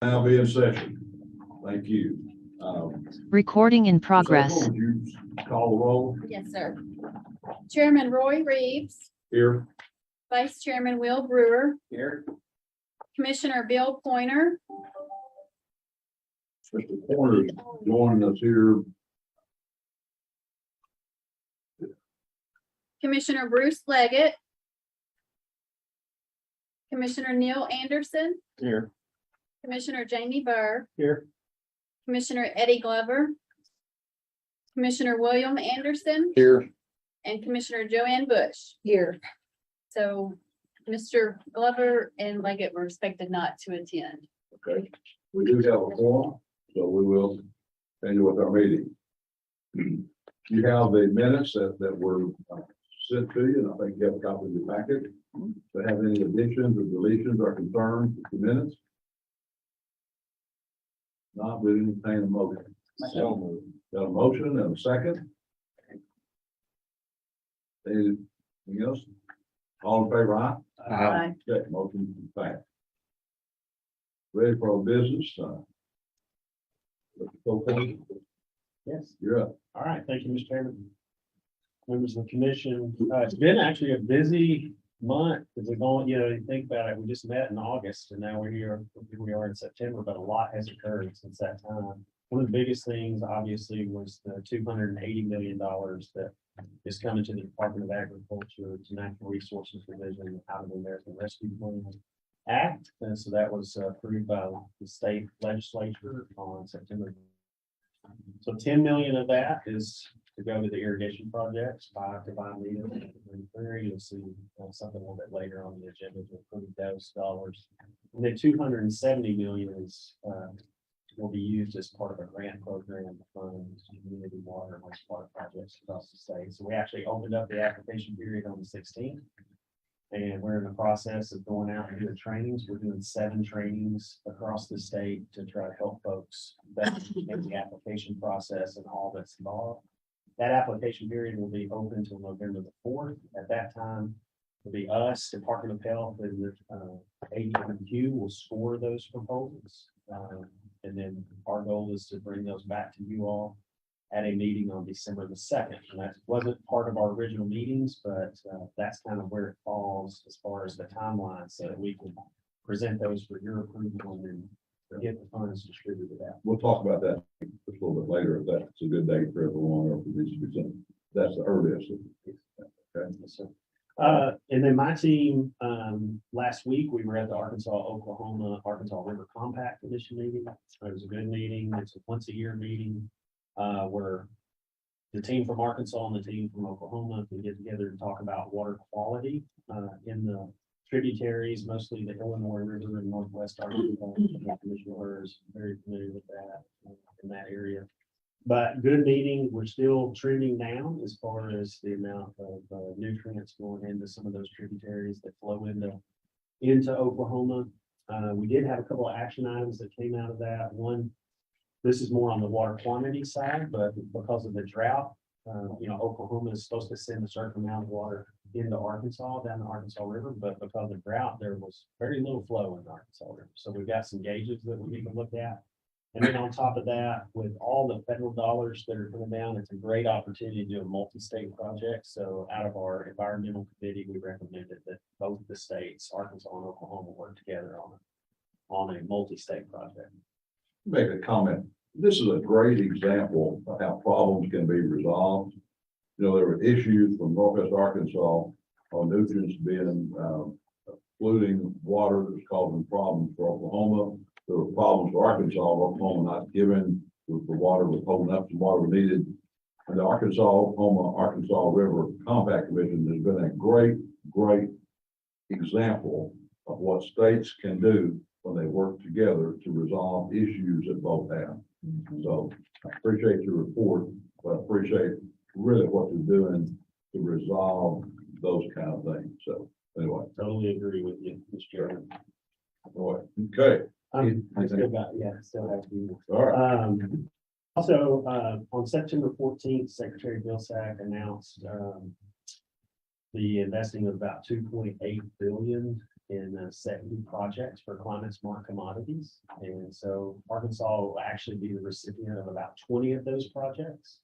Now be in session. Thank you. Recording in progress. Would you call the roll Yes, sir. Chairman Roy Reeves, here? Vice Chairman Will Brewer, Here. Commissioner Bill Pointer, Mr. Porter is joining us here. Commissioner Bruce Leggett, Commissioner Neil Anderson, Here. Commissioner Jamie Burr, Here. Commissioner Eddie Glover, Commissioner William Anderson, Here. and Commissioner Joanne Bush. Here. So Mr. Glover and Leggett were expected not to attend. Okay. We do have a forum, so we will continue with our meeting. You have the minutes that were sent to you, and I think you have a copy of your packet. Do you have any additions or deletions or concerns with the minutes? Not, we entertain a motion. So, got a motion and a second. Anything else? All in favor, aye? Aye. Okay, motion passed. Ready for our business? Mr. Pope? Yes, You're up. all right, thank you, Mr. Chairman. Members of the commission, it's been actually a busy month, because we're going, you think about it, we just met in August, and now here we are in September, but a lot has occurred since that time. One of the biggest things, obviously, was the $280 million that is coming to the Department of Agriculture to Natural Resources Division out of the American Rescue Plan Act, and so that was approved by the state legislature on September. So 10 million of that is to go to the irrigation projects, 5 Divine Leaders. You'll see something a little bit later on the agenda to approve those dollars. And then 270 million is will be used as part of a grant program to fund community water and wastewater projects across the state. So we actually opened up the application period on the 16th. And we're in the process of going out and doing trainings. We're doing 7 trainings across the state to try to help folks better in the application process and all that's involved. That application period will be open until November the 4th. At that time, it'll be us, Department of Health, and the ADMQ will score those proposals. And then our goal is to bring those back to you all at a meeting on December the 2nd. And that wasn't part of our original meetings, but that's kind of where it falls as far as the timeline, so that we can present those for your approval and then get the funds distributed out. We'll talk about that just a little bit later, if that's a good day for everyone, or if it needs to be something. That's the earliest. Okay. Yes, sir. And then my team, last week, we were at the Arkansas River Compact Commission meeting. It was a good meeting. It's a once a year meeting, where the team from Arkansas and the team from Oklahoma can get together and talk about water quality, in the tributaries, mostly the Illinois River in Northwest Arkansas. Commissioner is very familiar with that in that area. But good meeting. We're still trending down as far as the amount of nutrients going into some of those tributaries that flow into Oklahoma. We did have a couple of action items that came out of that. One, this is more on the water quantity side, but because of the drought, Oklahoma is supposed to send a certain amount of water into Arkansas, down the Arkansas River, but because of drought, there was very little flow in the Arkansas River. So we've got some gauges that we need to look at. And then on top of that, with all the federal dollars that are coming down, it's a great opportunity to do a multi-state project. So out of our environmental committee, we recommended that both the states, Arkansas and Oklahoma, work together on a multi-state project. Make a comment. This is a great example of how problems can be resolved. There were issues from Northwest Arkansas on nutrients being polluting water that was causing problems for Oklahoma. There were problems for Arkansas, Oklahoma not giving the water, was holding up some water needed. And the Arkansas River Compact Commission has been a great example of what states can do when they work together to resolve issues that both have. So I appreciate your report, but I appreciate really what you're doing to resolve those kind of things. So anyway. Totally agree with you, Mr. Chairman. Okay. I still have to. All right. Also, on September 14th, Secretary Vilsack announced the investing of about $2.8 billion in 70 projects for climate smart commodities. And so Arkansas will actually be the recipient of about 20 of those projects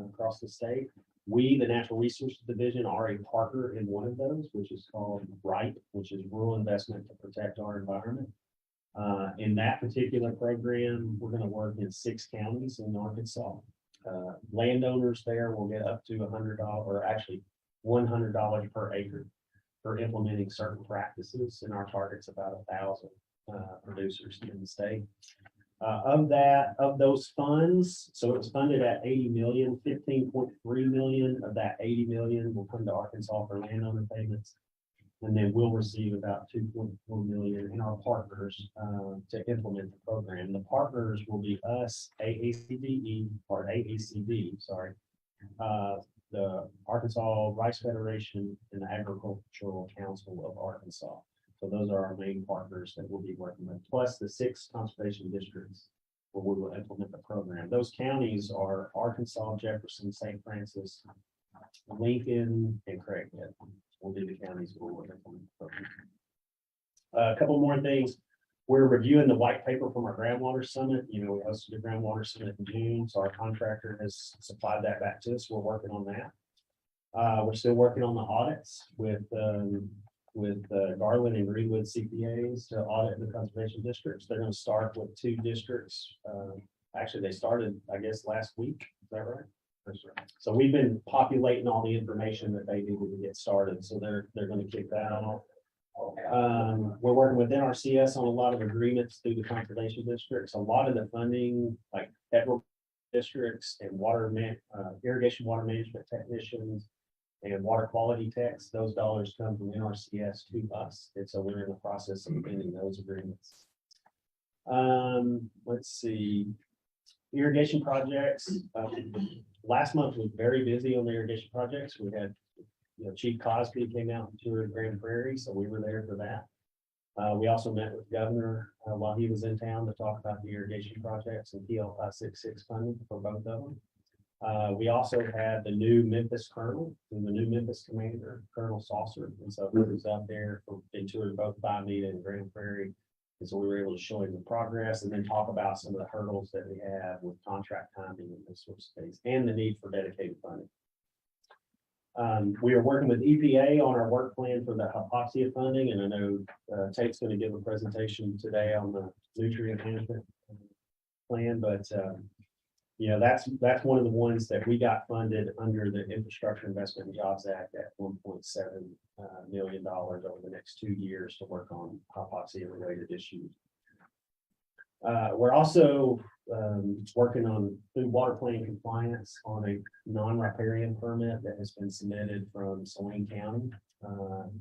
across the state. We, the Natural Resources Division, are a partner in one of those, which is called RIPE, which is Rural Investment to Protect Our Environment. In that particular program, we're going to work in 6 counties in Arkansas. Landowners there will get up to $100, or actually $100 per acre for implementing certain practices, and our target's about 1,000 producers in the state. Of those funds, so it was funded at 80 million, 15.3 million of that 80 million will come to Arkansas for landowner payments. And then we'll receive about 2.4 million in our partners to implement the program. The partners will be us, AACD, sorry, the Arkansas Rice Federation and the Agricultural Council of Arkansas. So those are our main partners that we'll be working with, plus the 6 conservation districts where we will implement the program. Those counties are Arkansas, Jefferson, St. Francis, Lincoln, and Craighead. Will be the counties where we'll implement the program. A couple more things. We're reviewing the white paper from our groundwater summit. You know, we hosted a groundwater summit in June, so our contractor has supplied that back to us. We're working on that. We're still working on the audits with Garland and Greenwood CPAs to audit the conservation districts. They're going to start with 2 districts. Actually, they started, I guess, last week. Is that right? That's right. So we've been populating all the information that they needed to get started. So they're going to kick that off. We're working with NRCS on a lot of agreements through the conservation districts. A lot of the funding, like federal districts and irrigation water management technicians and water quality techs, those dollars come from NRCS to us. And so we're in the process of ending those agreements. Let's see. Irrigation projects. Last month was very busy on the irrigation projects. We had, Chief Cosby came out and toured Grand Prairie, so we were there for that. We also met with the governor while he was in town to talk about the irrigation projects and PL 566 funding for both of them. We also had the new Memphis Colonel and the new Memphis Commander, Colonel Saucer. And so he was out there and toured both Bimeda and Grand Prairie. And so we were able to show him the progress and then talk about some of the hurdles that we have with contract timing and those sorts of things, and the need for dedicated funding. We are working with EPA on our work plan for the hypoxia funding, and I know Tate's going to give a presentation today on the nutrient management plan, but that's one of the ones that we got funded under the Infrastructure Investment and Jobs Act at $1.7 million over the next 2 years to work on hypoxia related issues. We're also working on food water plan compliance on a non-riparian permit that has been submitted from Saline County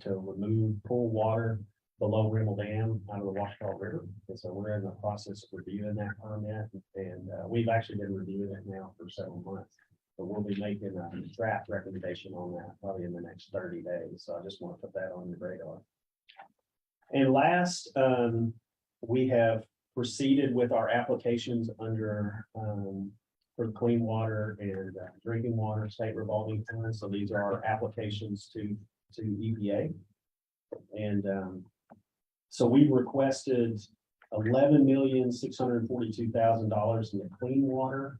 to remove pool water below Rimmel Dam out of the Washita River. And so we're in the process of reviewing that permit, and we've actually been reviewing it now for several months. But we'll be making a draft recommendation on that probably in the next 30 days. So I just want to put that on your radar. And last, we have proceeded with our applications under for clean water and drinking water state revolving funds. So these are our applications to EPA. And so we've requested $11,642,000 in the clean water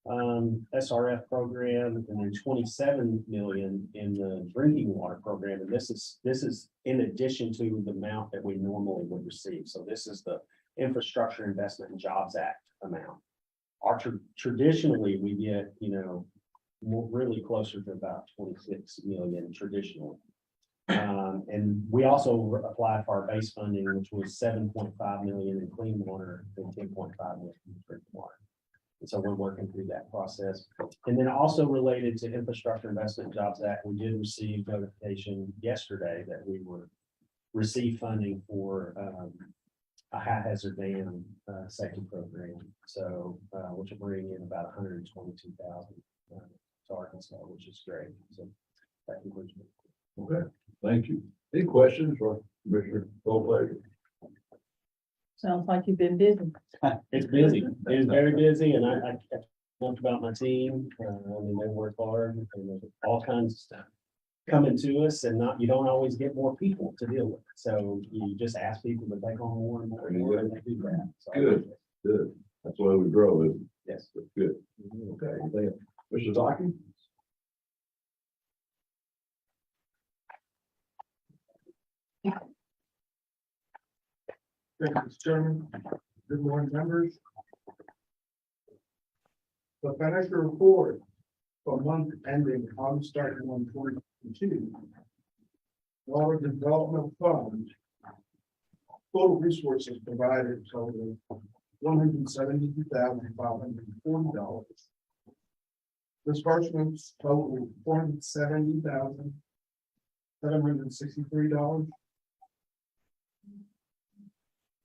SRF program, and then 27 million in the drinking water program. And this is in addition to the amount that we normally would receive. So this is the Infrastructure Investment and Jobs Act amount. Traditionally, we get, really closer to about 26 million traditionally. And we also applied for our base funding, which was 7.5 million in clean water and 10.5 million in drinking water. And so we're working through that process. And then also related to Infrastructure Investment and Jobs Act, we did receive notification yesterday that we were receive funding for a high hazard dam safety program. So which will bring in about 122,000 to Arkansas, which is great. So that concludes me. Okay, thank you. Any questions for Commissioner Goldberg? Sounds like you've been busy. It's busy. It is very busy, and I talked about my team. I mean, they work hard and there's all kinds of stuff. coming to us and not, you don't always get more people to deal with. So you just ask people to take on more and more and more, and they do that. So, Good. Good. That's the way we grow, isn't it? Yes. That's good. Okay, anything else? Mr. Zaki? Thank you, Mr. Chairman. Good morning, members. The financial report for month ending August 31, 2022. Water Development Fund. Total resources provided total $172,540. Disbursements total $470,763.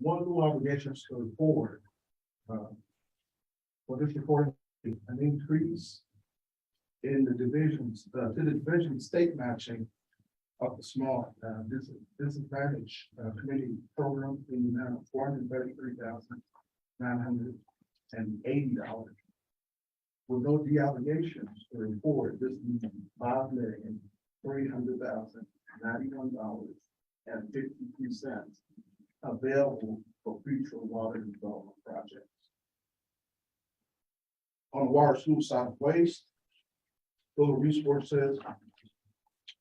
One new obligations to report. For this report, an increase in the divisions, to the division state matching of the small disadvantage committee program in the amount of $433,980. With no de-obligations to report, this means $5,300,091.52 available for future water development projects. On the water sewer solid waste, total resources,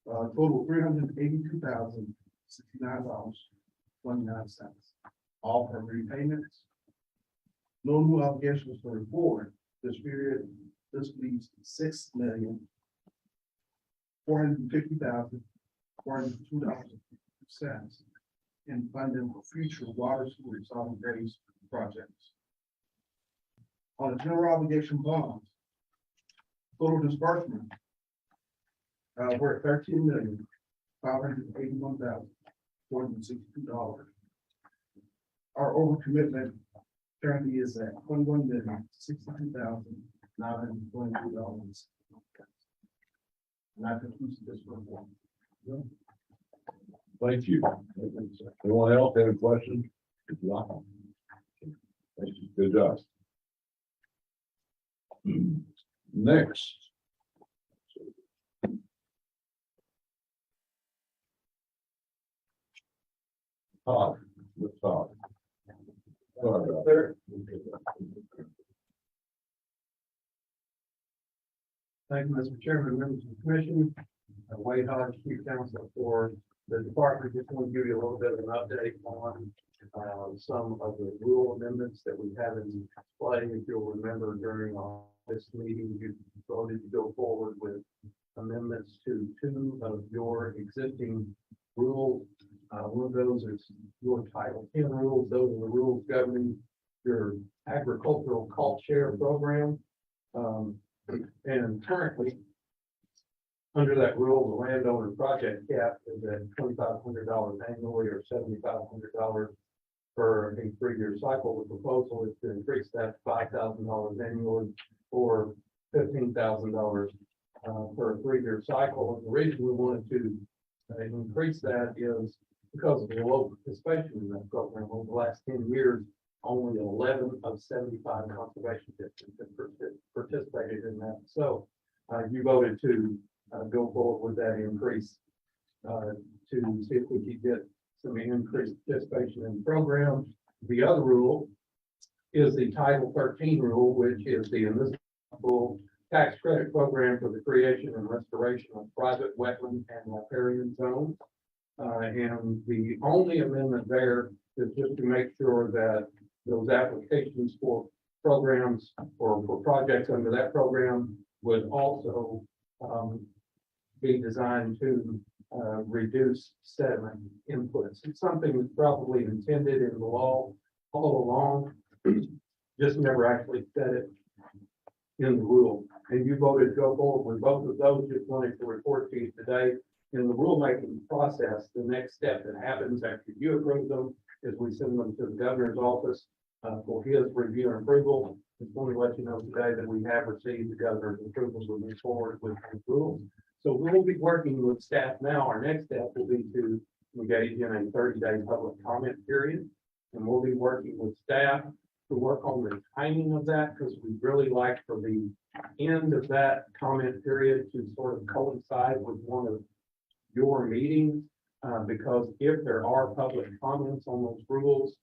total $382,069.29. All for repayments. No new obligations to report this period. This leaves $6,450,402.02 in funding for future water sewer solid waste projects. On the general obligation bonds, total disbursement, we're at $13,581,462. Our overcommitment currently is at $21,062,922. And that concludes this report. Thank you. Anyone else have any questions? Thank you. Good job. Next. Todd, let's talk. Sorry about that. Thank you, Mr. Chairman, members of the commission. Wade Hodge, Chief Counsel for the department. Just want to give you a little bit of an update on some of the rule amendments that we have in play. If you'll remember during this meeting, you voted to go forward with amendments to 2 of your existing rules. One of those is your Title 10 rules. Those are the rules governing your agricultural cost share program. And currently, under that rule, the landowner project cap is at $2,500 annually or $7,500 for a 3-year cycle. The proposal is to increase that to $5,000 annually or $15,000 for a 3-year cycle. And the reason we wanted to increase that is because of the low participation in that program. Over the last 10 years, only 11 of 75 conservation districts have participated in that. So you voted to go forward with that increase to see if we could get some increased participation in the program. The other rule is the Title 13 rule, which is the municipal tax credit program for the creation and restoration of private wetland and riparian zones. And the only amendment there is just to make sure that those applications for programs or for projects under that program would also be designed to reduce sediment inputs. It's something that's probably intended in the law all along, just never actually said it in the rule. And you voted to go forward with both of those. Just wanted to report to you today. In the rulemaking process, the next step that happens after you approve them is we send them to the governor's office for his review and approval. Just want to let you know today that we have received the governor's approval to move forward with the rules. So we will be working with staff now. Our next step will be to engage in a 30-day public comment period. And we'll be working with staff to work on the timing of that, because we really like for the end of that comment period to sort of coincide with one of your meeting. Because if there are public comments on those rules,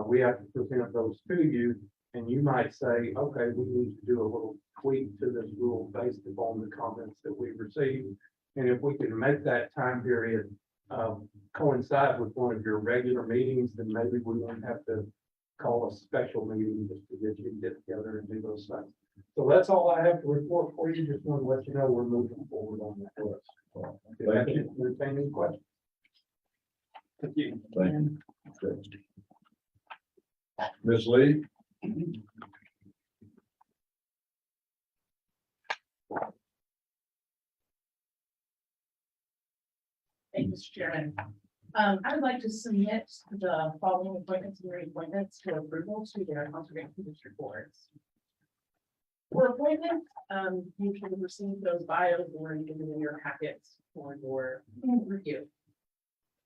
we have to present those to you. And you might say, okay, we need to do a little tweak to this rule based upon the comments that we received. And if we can make that time period coincide with one of your regular meetings, then maybe we won't have to call a special meeting just to get you to get together and do those things. So that's all I have to report for you. Just want to let you know we're moving forward on that list. Thank you. Entertain any questions? Thank you. Thank you. Okay. Ms. Lee? Thank you, Mr. Chairman. I would like to submit the following appointments and reappointments for approval to their conservation district boards. For appointment, you should receive those bios or given in your packets for your review.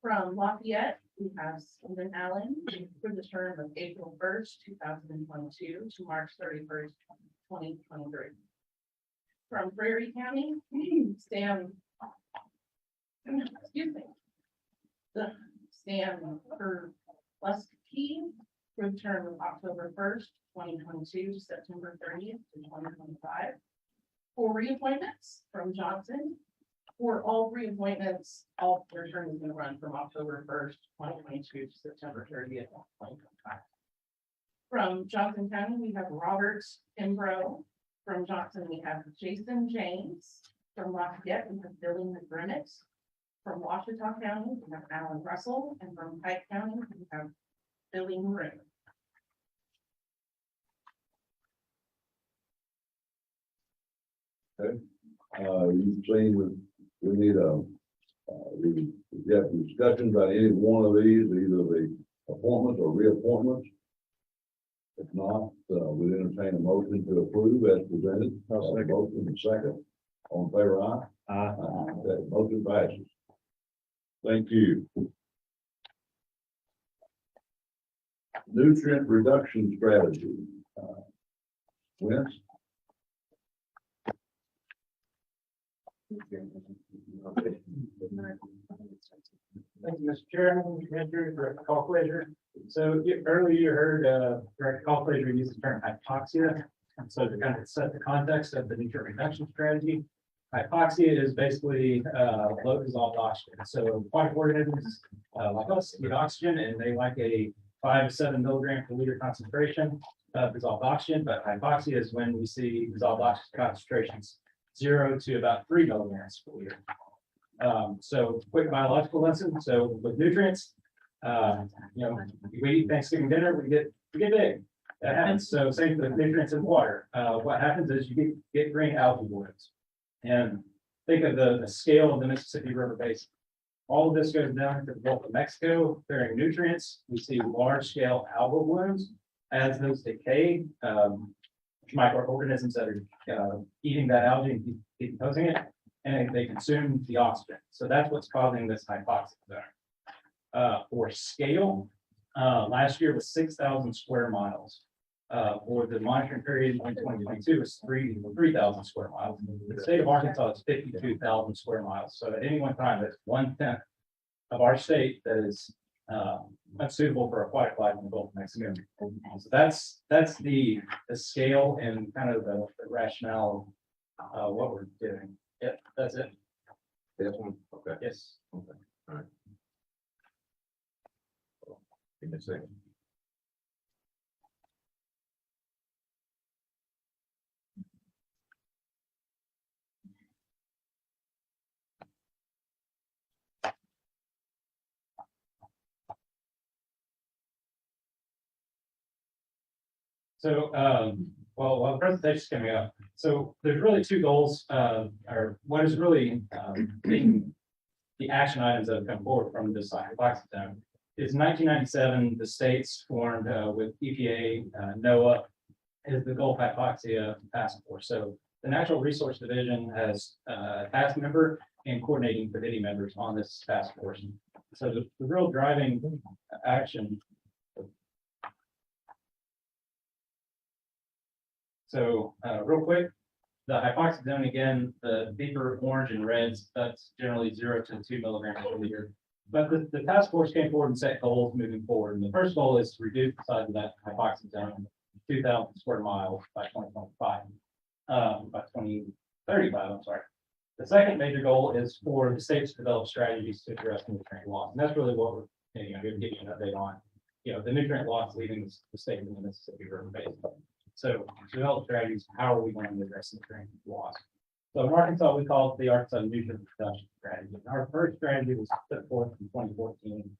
From Lafayette, we have Stephen Allen for the term of April 1st, 2022 to March 31st, 2023. From Prairie County, Stan Perleski for the term of October 1st, 2022 to September 30th, 2025. For reappointments from Johnson, for all reappointments, all their term is going to run from October 1st, 2022 to September 30th, 2025. From Johnson County, we have Robert Kimbrough. From Johnson, we have Jason James. From Lafayette, we have Billy McGrinnett. From Washita County, we have Alan Russell, and from Pike County, we have Billy Maroon. You've seen that we need we have discussions about any one of these, either the appointments or reappointments. If not, we entertain a motion to approve as presented. Motion and second. On favor, aye? Aye. That motion passes. Thank you. Nutrient reduction strategy. Wentz? Thank you, Mr. Chairman, Commissioner, Director Colclaser. So earlier you heard Director Colclaser use the term hypoxia. And so to kind of set the context of the nutrient reduction strategy, hypoxia is basically low dissolved oxygen. So aquatic organisms like us need oxygen, and they like a 5 to 7 milligram per liter concentration of dissolved oxygen. But hypoxia is when we see dissolved oxygen concentrations 0 to about 3 milligrams per liter. So quick biological lesson. So with nutrients, we eat Thanksgiving dinner, we get big. That happens. So same with nutrients in water. What happens is you get green algae blooms. And think of the scale of the Mississippi River Basin. All of this goes down to the Gulf of Mexico bearing nutrients. We see large scale algal blooms. As those decay, microorganisms that are eating that algae and decomposing it, and they consume the oxygen. So that's what's causing this hypoxia there. For scale, last year was 6,000 square miles. For the monitoring period in 2022 was 3,000 square miles. The state of Arkansas is 52,000 square miles. So at any one time, that's 1/10 of our state that is unsuitable for aquatic life in the Gulf of Mexico. So that's the scale and kind of the rationale of what we're doing. Yep, that's it. Yes, okay. Yes. Okay, all right. Give me a second. So, while the presentation's coming up, so there's really two goals, or what is really being the action items that have come forward from this hypoxia zone. Is 1997, the states formed with EPA, NOAA, is the Gulf Hypoxia Task Force. So the Natural Resource Division has a task member and coordinating committee members on this task force. So the real driving action. So real quick, The hypoxic zone, again, the deeper orange and reds, that's generally 0 to 2 milligrams per liter. But the task force came forward and set goals moving forward. And the first goal is to reduce the size of that hypoxic zone, 2,000 square miles by 2025, by 2035, I'm sorry. The second major goal is for the states to develop strategies to address nutrient loss. And that's really what we're, going to give you an update on. The nutrient loss leaving the state of the Mississippi River Basin. So to develop strategies, how are we going to address nutrient loss? So in Arkansas, we call it the Arkansas Nutrient Reduction Strategy. Our first strategy was put forth in 2014,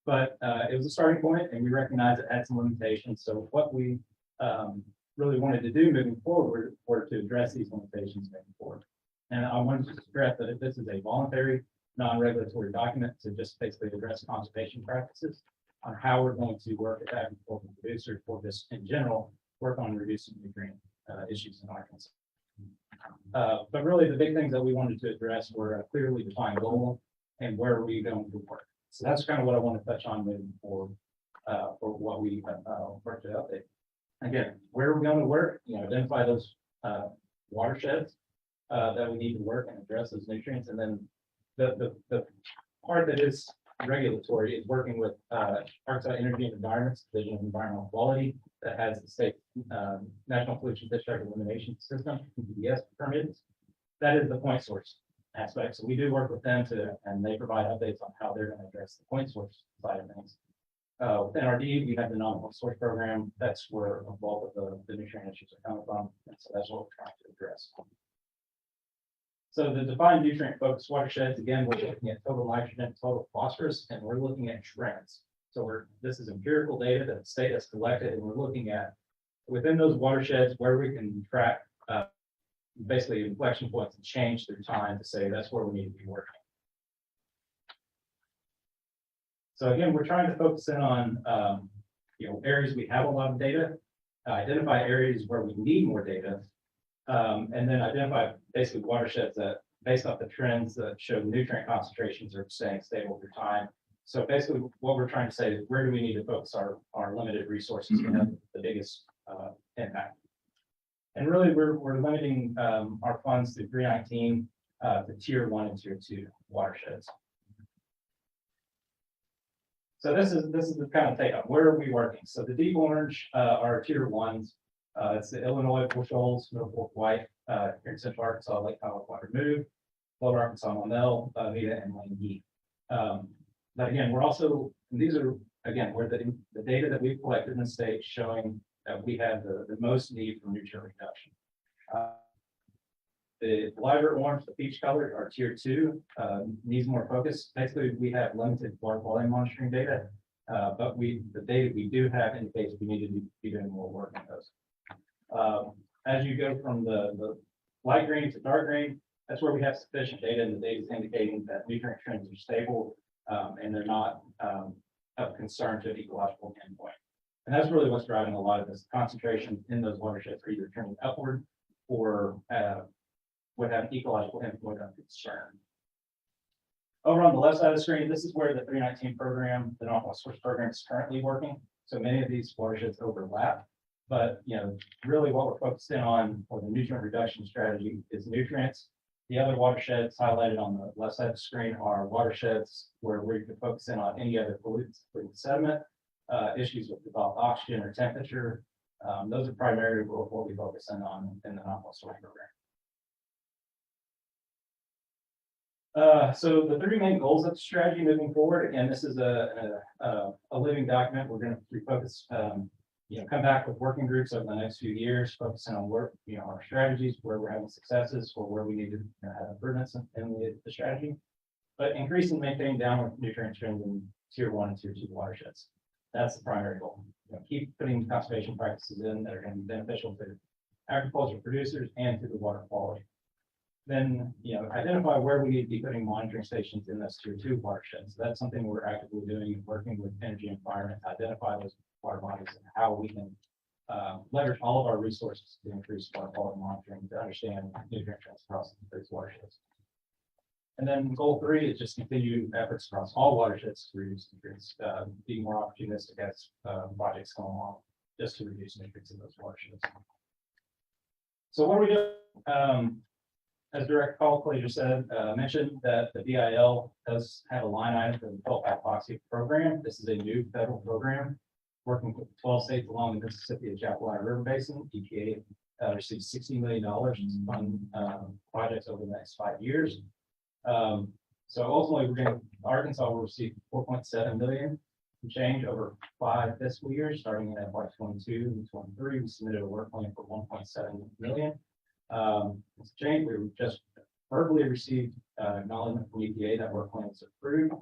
but it was a starting point, and we recognized it had some limitations. So what we really wanted to do moving forward were to address these limitations moving forward. And I wanted to stress that this is a voluntary, non-regulatory document to just basically address conservation practices on how we're going to work with agricultural producers for this in general, work on reducing nutrient issues in Arkansas. But really, the big things that we wanted to address were a clearly defined goal and where are we going to work. So that's kind of what I want to touch on moving forward for what we worked to update. Again, where are we going to work? Identify those watersheds that we need to work and address those nutrients. And then the part that is regulatory is working with Arkansas Energy and Environment's Division of Environmental Quality that has the state National Pollution Discharge Elimination System, NPDES permits. That is the point source aspect. So we do work with them and they provide updates on how they're going to address the point source side of things. With NRD, we have the non-point source program. That's where a bulk of the nutrient issues are coming from. And so that's what we're trying to address. So the defined nutrient focused watersheds, again, we're looking at total nitrogen, total phosphorus, and we're looking at trends. So this is empirical data that the state has collected, and we're looking at within those watersheds where we can track basically inflection points and change through time to say that's where we need to be working. So again, we're trying to focus in on areas we have a lot of data, identify areas where we need more data, and then identify basically watersheds that, based off the trends that show nutrient concentrations are staying stable through time. So basically what we're trying to say is where do we need to focus our limited resources to have the biggest impact? And really we're limiting our funds to 319 to tier 1 and tier 2 watersheds. So this is the kind of take on where are we working? So the deep orange are tier 1s. It's the Illinois Bull Shoals, Middle Fork White, here in Central Arkansas, Lake Powell, Water Move, Lower Arkansas, Monell, Vita, and Lane E. But again, we're also, and these are, again, where the data that we've collected in the state showing that we have the most need for nutrient reduction. The lighter orange, the peach color are tier 2, needs more focus. Basically, we have limited water quality monitoring data, but the data we do have indicates we need to be doing more work on those. As you go from the light green to dark green, that's where we have sufficient data, and the data is indicating that nutrient trends are stable and they're not of concern to an ecological endpoint. And that's really what's driving a lot of this concentration in those watersheds are either turning upward or would have an ecological endpoint of concern. Over on the left side of the screen, this is where the 319 program, the non-point source program, is currently working. So many of these watersheds overlap. But really what we're focusing on for the nutrient reduction strategy is nutrients. The other watersheds highlighted on the left side of the screen are watersheds where we can focus in on any other pollutants, including sediment, issues with dissolved oxygen or temperature. Those are primarily what we focus in on in the non-point source program. So the 3 main goals of the strategy moving forward, again, this is a living document. We're going to refocus, come back with working groups over the next few years, focusing on work, our strategies, where we're having successes or where we need to have improvements in the strategy, but increasing and maintaining downward nutrient trends in tier 1 and tier 2 watersheds. That's the primary goal. Keep putting conservation practices in that are going to be beneficial to agricultural producers and to the water quality. Then, identify where we need to be putting monitoring stations in those tier 2 watersheds. So that's something we're actively doing, working with energy and environment to identify those water bodies and how we can leverage all of our resources to increase water quality monitoring to understand nutrient trends across these watersheds. And then goal 3 is just continue efforts across all watersheds to reduce nutrients, be more opportunistic as projects come along, just to reduce nutrients in those watersheds. So what are we doing As Director Colclater said, mentioned that the BIL does have a line item for the adult hypoxia program. This is a new federal program working with 12 states along the Mississippi and Chapelwater River Basin. EPA received $60 million to fund projects over the next 5 years. So ultimately, Arkansas will receive 4.7 million and change over 5 fiscal years, starting in FY 22 and 23. We submitted a work plan for 1.7 million. It's changed. We just verbally received acknowledgement from EPA that work plan is approved.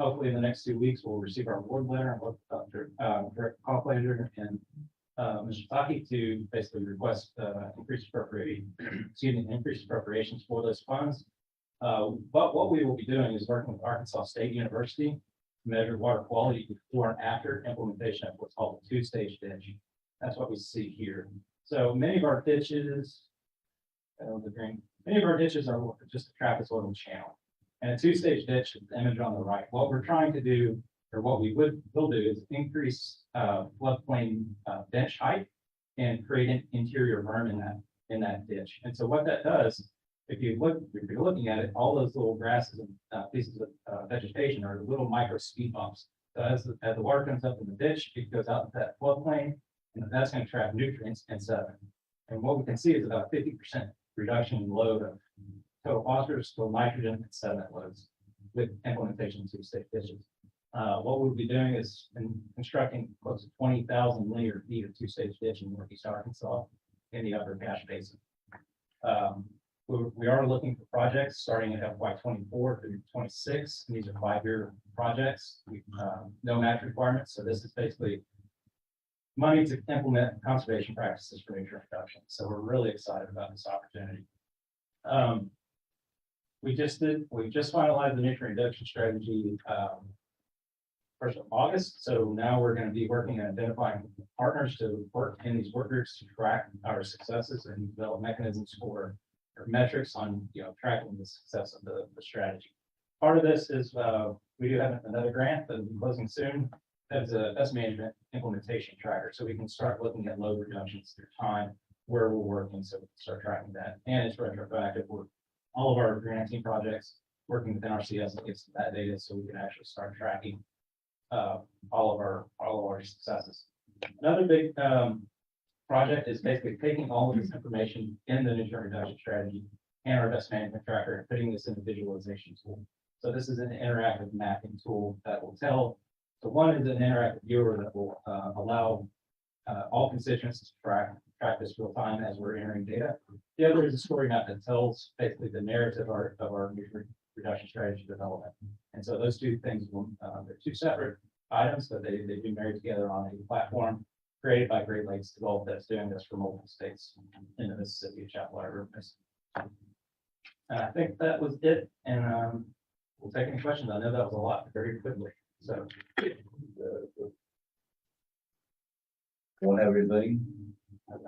Hopefully, in the next 2 weeks, we'll receive our award letter and work with Director Colclater and Mr. Taki to basically request increased appropriations for those funds. But what we will be doing is working with Arkansas State University to measure water quality before and after implementation of what's called a two-stage ditch. That's what we see here. So many of our ditches, many of our ditches are just a Trappist oil channel. And a two-stage ditch is the image on the right. What we're trying to do, or what we will do, is increase floodplain bench height and create an interior berm in that ditch. And so what that does, if you're looking at it, all those little grasses and pieces of vegetation are little micro speed bumps. So as the water comes up in the ditch, it goes out to that floodplain, and that's going to trap nutrients and sediment. And what we can see is about 50% reduction in load of total phosphorus, total nitrogen, and sediment loads with implementation of two-stage ditches. What we'll be doing is constructing close to 20,000 linear feet of two-stage ditch in northeast Arkansas in the upper Cache Basin. We are looking for projects starting at FY 24 through 26. These are 5-year projects. No match requirements. So this is basically money to implement conservation practices for nutrient reduction. So we're really excited about this opportunity. We just finalized the nutrient reduction strategy 1st of August. So now we're going to be working on identifying partners to work in these work groups to track our successes and develop mechanisms for metrics on tracking the success of the strategy. Part of this is we do have another grant that will be closing soon. That's a best management implementation tracker, so we can start looking at load reductions through time where we're working, so we can start tracking that. And it's retroactive. All of our granting projects working within RCS that gets that data, so we can actually start tracking all of our successes. Another big project is basically taking all of this information in the nutrient reduction strategy and our best management tracker and putting this in a visualization tool. So this is an interactive mapping tool that will tell. So one is an interactive viewer that will allow all constituents to track this real time as we're entering data. The other is a story map that tells basically the narrative of our nutrient reduction strategy development. And so those two things, they're two separate items, but they do marry together on a platform created by Great Lakes Development that's doing this for multiple states in the Mississippi and Chapelwater River Basin. And I think that was it. And we'll take any questions. I know that was a lot very quickly. So. Don't have anything?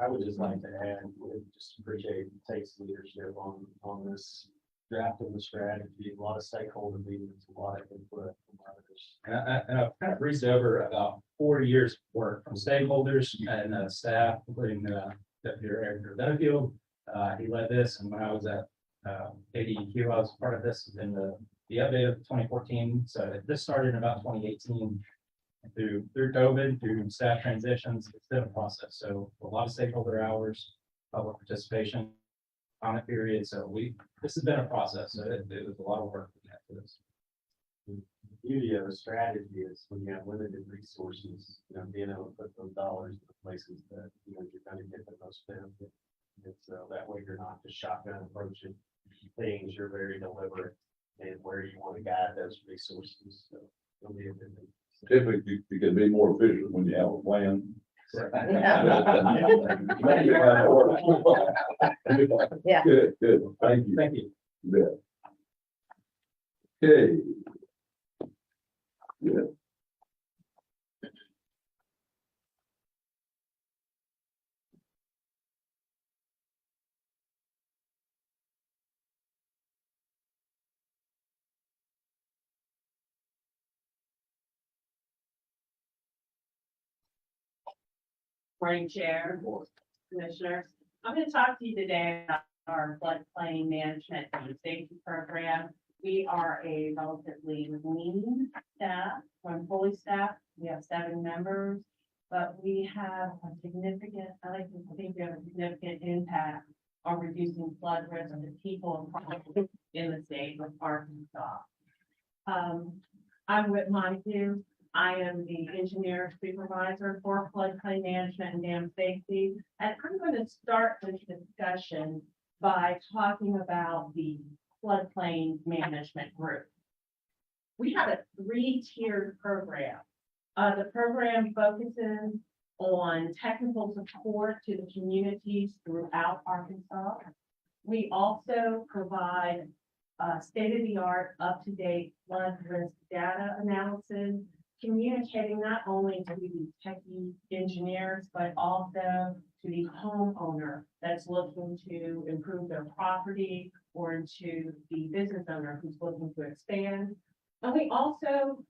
I would just like to add, we just appreciate Tate's leadership on this draft of the strategy, a lot of stakeholder meetings, a lot of input from others. And I've kind of breezed over about 4 years of work from stakeholders and staff, including Deputy Director Benefield. He led this, and when I was at ADEQ, I was part of this in the update of 2014. So this started in about 2018. Through COVID, through staff transitions, it's been a process. So a lot of stakeholder hours, public participation, comment period. So this has been a process. So it was a lot of work to get to this. The beauty of a strategy is when you have limited resources, being able to put those dollars in the places that you're going to get the most benefit. And so that way you're not just shotgun approaching things, you're very deliberate in where you want to guide those resources. So it'll be a good thing. Typically, you can be more efficient when you have a plan. Yeah. Good, thank you. Thank you. You bet. Okay. Good. Morning, Chair, Commissioners. I'm going to talk to you today about our floodplain management and safety program. We are a relatively lean staff. When fully staffed, we have 7 members, but we have a significant, I like to think we have a significant impact on reducing flood risk of the people and property in the state of Arkansas. I'm with Montague. I am the engineer supervisor for floodplain management and dam safety. And I'm going to start this discussion by talking about the floodplain management group. We have a 3-tiered program. The program focuses on technical support to the communities throughout Arkansas. We also provide state-of-the-art, up-to-date flood risk data analysis, communicating not only to the techie engineers, but also to the homeowner that's looking to improve their property or to the business owner who's looking to expand. And we also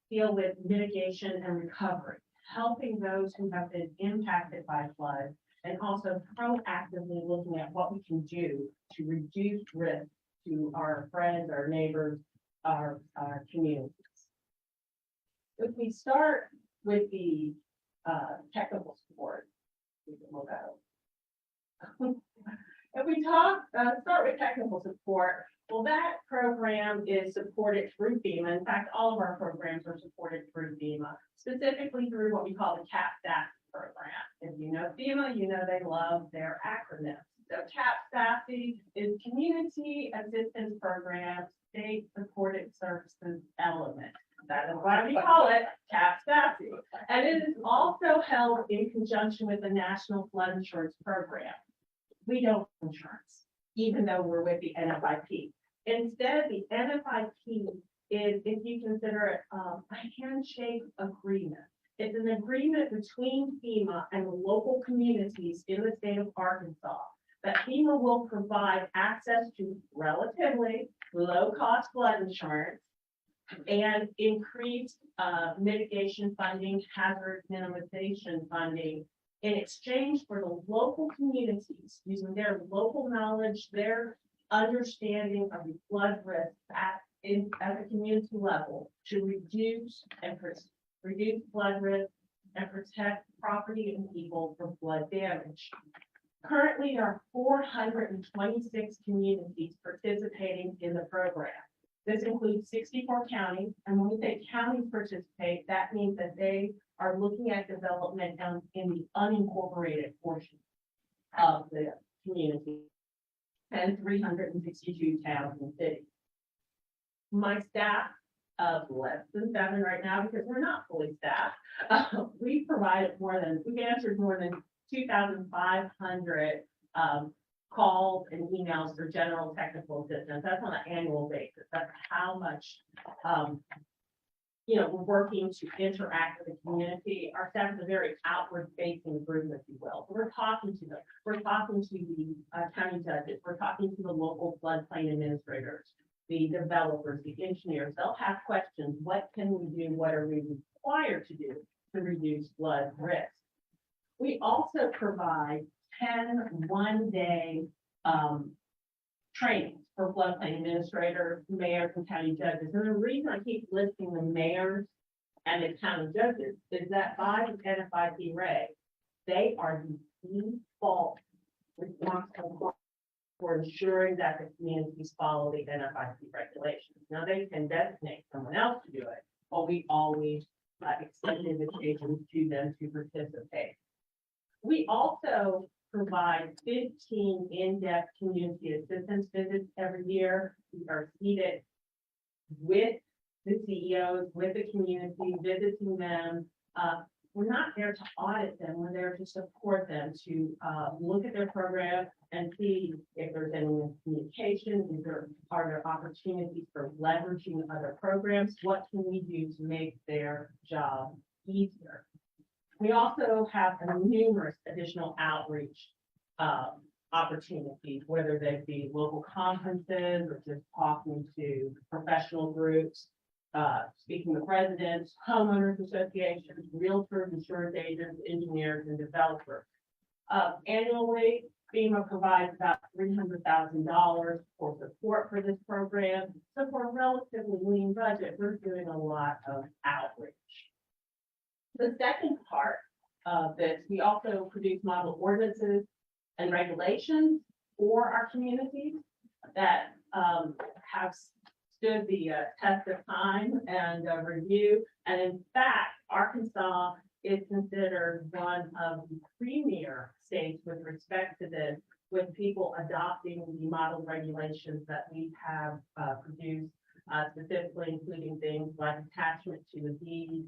deal with mitigation and recovery, helping those who have been impacted by flood, and also proactively looking at what we can do to reduce risk to our friends, our neighbors, our communities. If we start with the technical support, we can look at it. If we start with technical support, well, that program is supported through FEMA. In fact, all of our programs are supported through FEMA, specifically through what we call the CAP-SAFE program. If you know FEMA, you know they love their acronyms. So CAP-SAFE is Community Assistance Program, State Supported Services Element. That is why we call it CAP-SAFE. And it is also held in conjunction with the National Flood Insurance Program. We don't have insurance, even though we're with the NFIP. Instead, the NFIP is, if you consider it a handshake agreement. It's an agreement between FEMA and the local communities in the state of Arkansas that FEMA will provide access to relatively low-cost flood insurance and increased mitigation funding, hazard minimization funding in exchange for the local communities using their local knowledge, their understanding of the flood risk at a community level to reduce flood risk and protect property and people from flood damage. Currently, there are 426 communities participating in the program. This includes 64 counties, and when we say counties participate, that means that they are looking at development in the unincorporated portion of the community, and 362 towns and cities. My staff of less than 7 right now, because we're not fully staffed, we've answered more than 2,500 calls and emails for general technical assistance. That's on an annual basis. That's how much, we're working to interact with the community. Our staff is a very outward facing group, if you will. So we're talking to them. We're talking to the county judges. We're talking to the local floodplain administrators, the developers, the engineers. They'll have questions. What can we do? What are we required to do to reduce flood risk? We also provide 10 one-day trainings for floodplain administrators, mayors, and county judges. And the reason I keep listing the mayors and the county judges is that by the NFIP reg, they are the default responsible for ensuring that the communities follow the NFIP regulations. Now, they can designate someone else to do it, but we always extend invitations to them to participate. We also provide 15 in-depth community assistance visits every year. We are seated with the CEOs, with the community, visiting them. We're not there to audit them. We're there to support them, to look at their program and see if there's any communication, are there opportunities for leveraging other programs? What can we do to make their job easier? We also have numerous additional outreach opportunities, whether they be local conferences or just talking to professional groups, speaking with residents, homeowners associations, realtors, insurance agents, engineers, and developers. Annually, FEMA provides about $300,000 for support for this program. So for a relatively lean budget, we're doing a lot of outreach. The second part of this, we also produce model ordinances and regulations for our communities that have stood the test of time and review. And in fact, Arkansas is considered one of the premier states with respect to this, with people adopting the model regulations that we have produced, specifically including things like attachment to the deed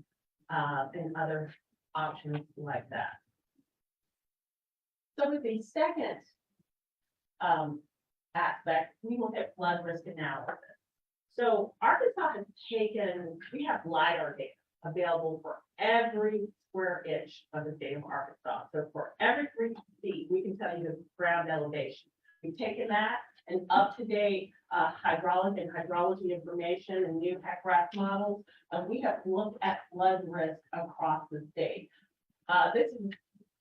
and other options like that. So with the second aspect, we look at flood risk analysis. So Arkansas has we have LiDAR data available for every square inch of the state of Arkansas. So for every 3 feet, we can tell you the ground elevation. We've taken that and up-to-date hydraulic and hydrology information and new HEC-RAS models. We have looked at flood risk across the state. This is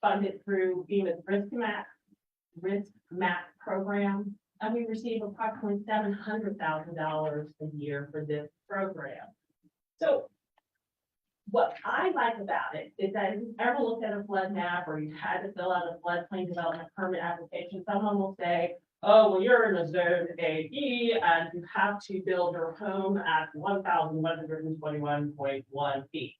funded through FEMA's Risk Map program, and we receive approximately $700,000 a year for this program. So what I like about it is that if you've ever looked at a flood map or you had to fill out a floodplain development permit application, someone will say, oh, well, you're in a zone AE and you have to build your home at 1,121.1 feet.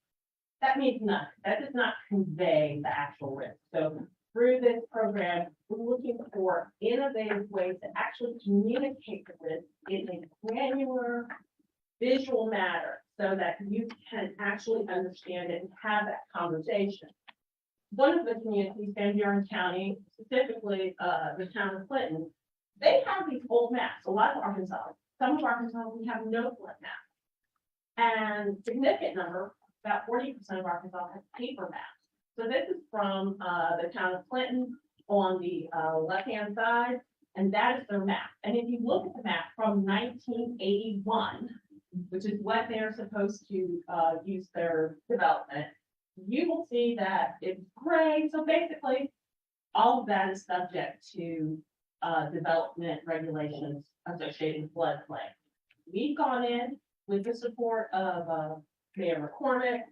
That means nothing. That does not convey the actual risk. So through this program, we're looking for innovative ways to actually communicate the risk in a granular, visual manner so that you can actually understand it and have that conversation. One of the communities, Van Buren County, specifically the town of Clinton, they have these old maps, a lot of Arkansas. Some of Arkansas, we have no flood maps. And significant number, about 40% of Arkansas has paper maps. So this is from the town of Clinton on the left-hand side, and that is their map. And if you look at the map from 1981, which is what they're supposed to use their development, you will see that it's gray. So basically, all of that is subject to development regulations associated with floodplain. We've gone in with the support of Mayor McCormick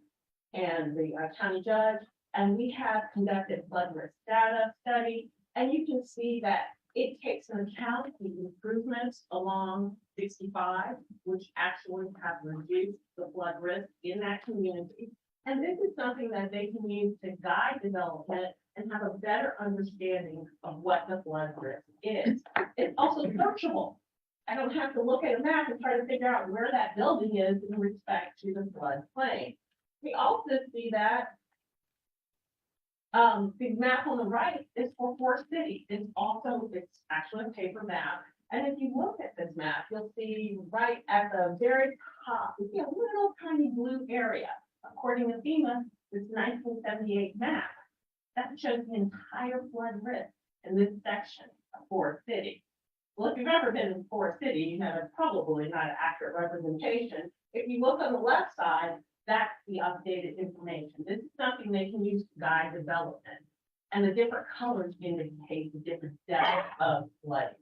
and the county judge, and we have conducted flood risk data study, and you can see that it takes into account the improvements along 65, which actually have reduced the flood risk in that community. And this is something that they can use to guide development and have a better understanding of what the flood risk is. It's also searchable. I don't have to look at a map and try to figure out where that building is in respect to the floodplain. We also see that the map on the right is for Forest City. It's actually a paper map. And if you look at this map, you'll see right at the very top, you see a little tiny blue area. According to FEMA, this 1978 map, that shows the entire flood risk in this section of Forest City. Well, if you've ever been in Forest City, you know it's probably not an accurate representation. If you look on the left side, that's the updated information. This is something they can use to guide development. And the different colors indicate the different depth of flooding.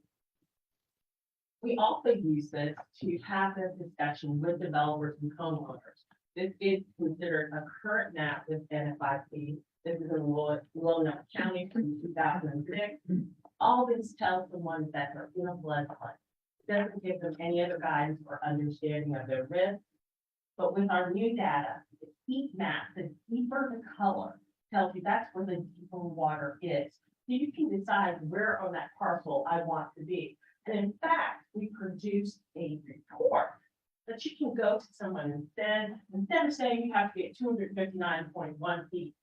We also use this to have this discussion with developers and homeowners. This is considered a current map with NFIP. This is in Lonoke County from 2006. All this tells the ones that are in a floodplain. It doesn't give them any other guidance or understanding of their risk. But with our new data, the heat map, the deeper the color tells you that's where the deeper water is. So you can decide where on that parcel I want to be. And in fact, we produced a report that you can go to someone instead of saying you have to be at 259.1 feet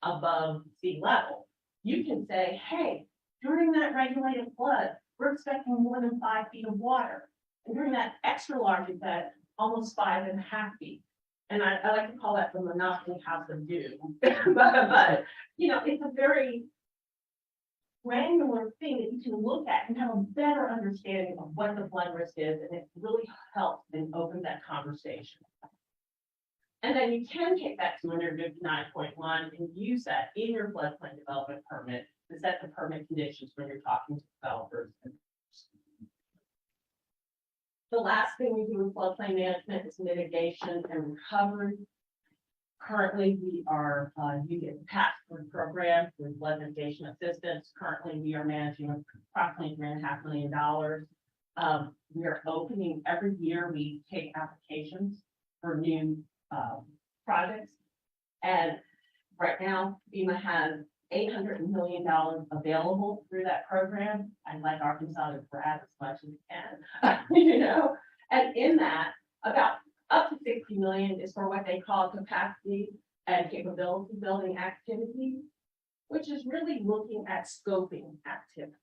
above sea level, you can say, hey, during that regulated flood, we're expecting more than 5 feet of water. And during that extra large event, almost 5.5 feet. And I like to call that the Monopoly House of Doom. but, you know, it's a very granular thing that you can look at and have a better understanding of what the flood risk is. And it really helps and opens that conversation. And then you can take that 259.1 and use that in your floodplain development permit to set the permit conditions when you're talking to developers. The last thing we do in floodplain management is mitigation and recovery. Currently, we are using the pass-through program with flood mitigation assistance. Currently, we are managing approximately $3.5 million. We are opening every year. We take applications for new projects. And right now, FEMA has $800 million available through that program. I'd like Arkansas to grab as much as it can, you know? And in that, about up to 60 million is for what they call capacity and capability building activity, which is really looking at scoping activities.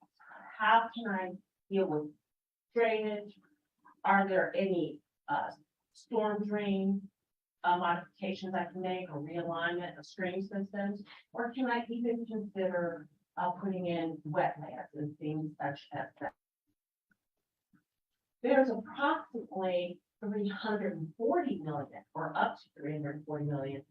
How can I deal with drainage? Are there any storm drain modifications I can make or realignment of stream systems? Or can I even consider putting in wetlands and things such as that? There's approximately 340 million or up to 340 million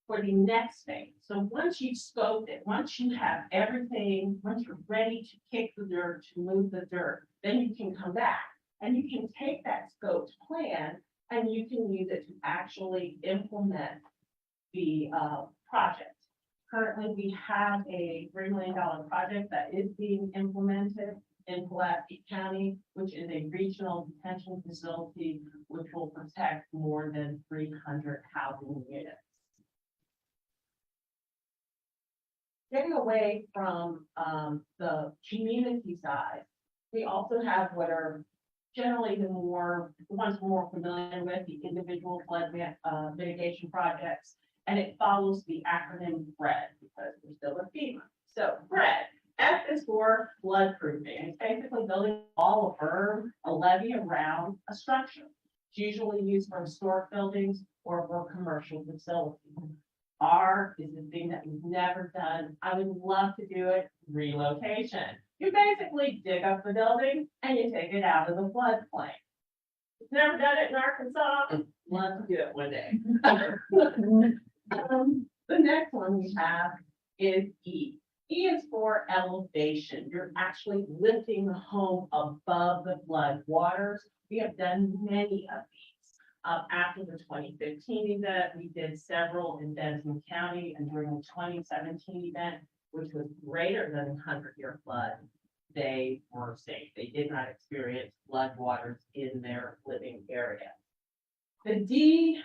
for the next phase. So once you've scoped it, once you have everything, once you're ready to kick the dirt, to move the dirt, then you can come back and you can take that scoped plan and you can use it to actually implement the project. Currently, we have a $3 million project that is being implemented in Pulaski County, which is a regional detention facility, which will protect more than 300 housing units. Getting away from the community side, we also have what are generally the ones we're more familiar with, the individual flood mitigation projects, and it follows the acronym FRED because we're still a FEMA. So FRED, F is for flood proofing. It's basically building a wall, a berm, a levee around a structure. It's usually used for historic buildings or for commercial facilities. R is the thing that we've never done. I would love to do it, relocation. You basically dig up the building and you take it out of the floodplain. Never done it in Arkansas. Love to do it one day. The next one we have is E. E is for elevation. You're actually lifting the home above the flood waters. We have done many of these. After the 2015 event, we did several in Denison County, and during the 2017 event, which was greater than a 100-year flood, they were safe. They did not experience flood waters in their living area. The D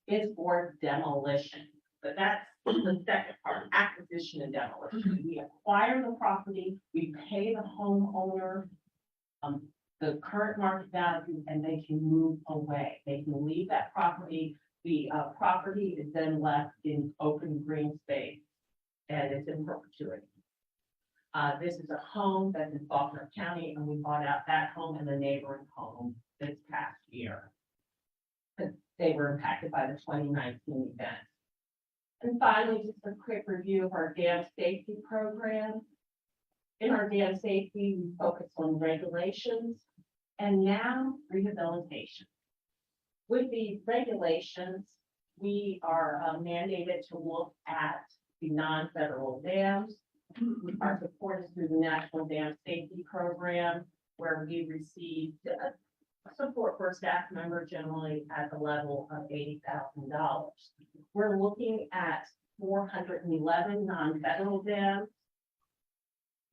is for demolition, but that's the second part, acquisition and demolition. We acquire the property, we pay the homeowner the current market value, and they can move away. They can leave that property. The property is then left in open green space, and it's in perpetuity. This is a home that's in Faulkner County, and we bought out that home and the neighboring home this past year. They were impacted by the 2019 event. And finally, just a quick review of our dam safety program. In our dam safety, we focus on regulations and now rehabilitation. With the regulations, we are mandated to look at the non-federal dams. Our support is through the National Dam Safety Program, where we receive support for a staff member generally at the level of $80,000. We're looking at 411 non-federal dams.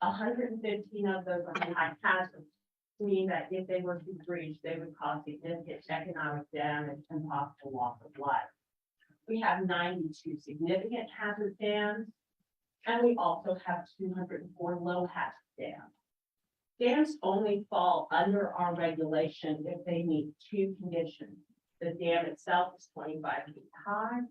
115 of those are high hazard, meaning that if they were to breach, they would cause significant economic damage and possible loss of life. We have 92 significant hazard dams, and we also have 204 low hazard dams. Dams only fall under our regulation if they meet two conditions. The dam itself is 25 feet high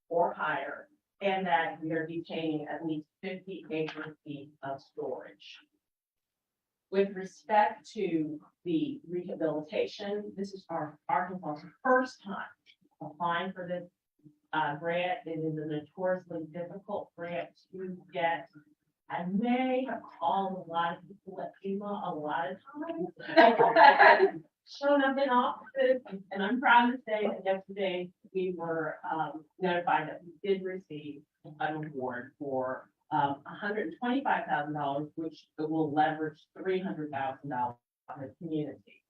or higher, and that we are detaining at least 50 acre-feet of storage. With respect to the rehabilitation, this is our Arkansas' first time applying for this grant. It is a notoriously difficult grant to get. I may have called a lot of people at FEMA a lot of times. shown up in offices, and I'm proud to say that yesterday we were notified that we did receive an award for $125,000, which will leverage $300,000 on the community.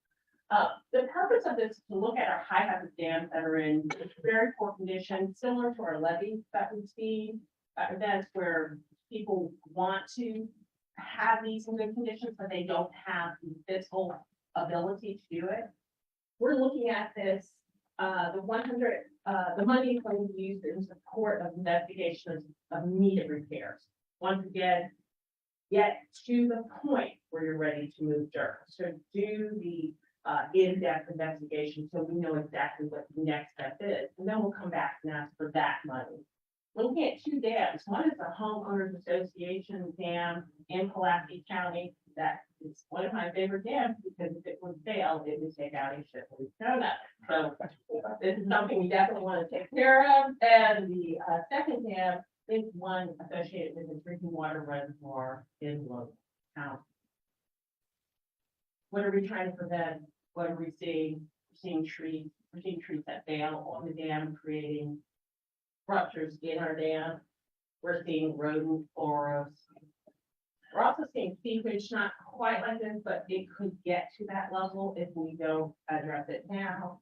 The purpose of this is to look at our high hazard dams that are in very poor condition, similar to our levees that we see. That's where people want to have these in good conditions, but they don't have the fiscal ability to do it. We're looking at this, the money is going to be used in support of investigations of needed repairs. Once again, get to the point where you're ready to move dirt. So do the in-depth investigation so we know exactly what the next step is, and then we'll come back and ask for that money. Looking at two dams, one is the Homeowners Association dam in Pulaski County. That is one of my favorite dams because if it would fail, it would take out a shitload of donut. So this is something we definitely want to take care of. And the second dam is one associated with the drinking water reservoir in Logan County. What are we trying to prevent? What are we seeing? We're seeing trees that fail on the dam, creating ruptures in our dam. We're seeing rodent floros. We're also seeing seepage, not quite like this, but it could get to that level if we don't address it now.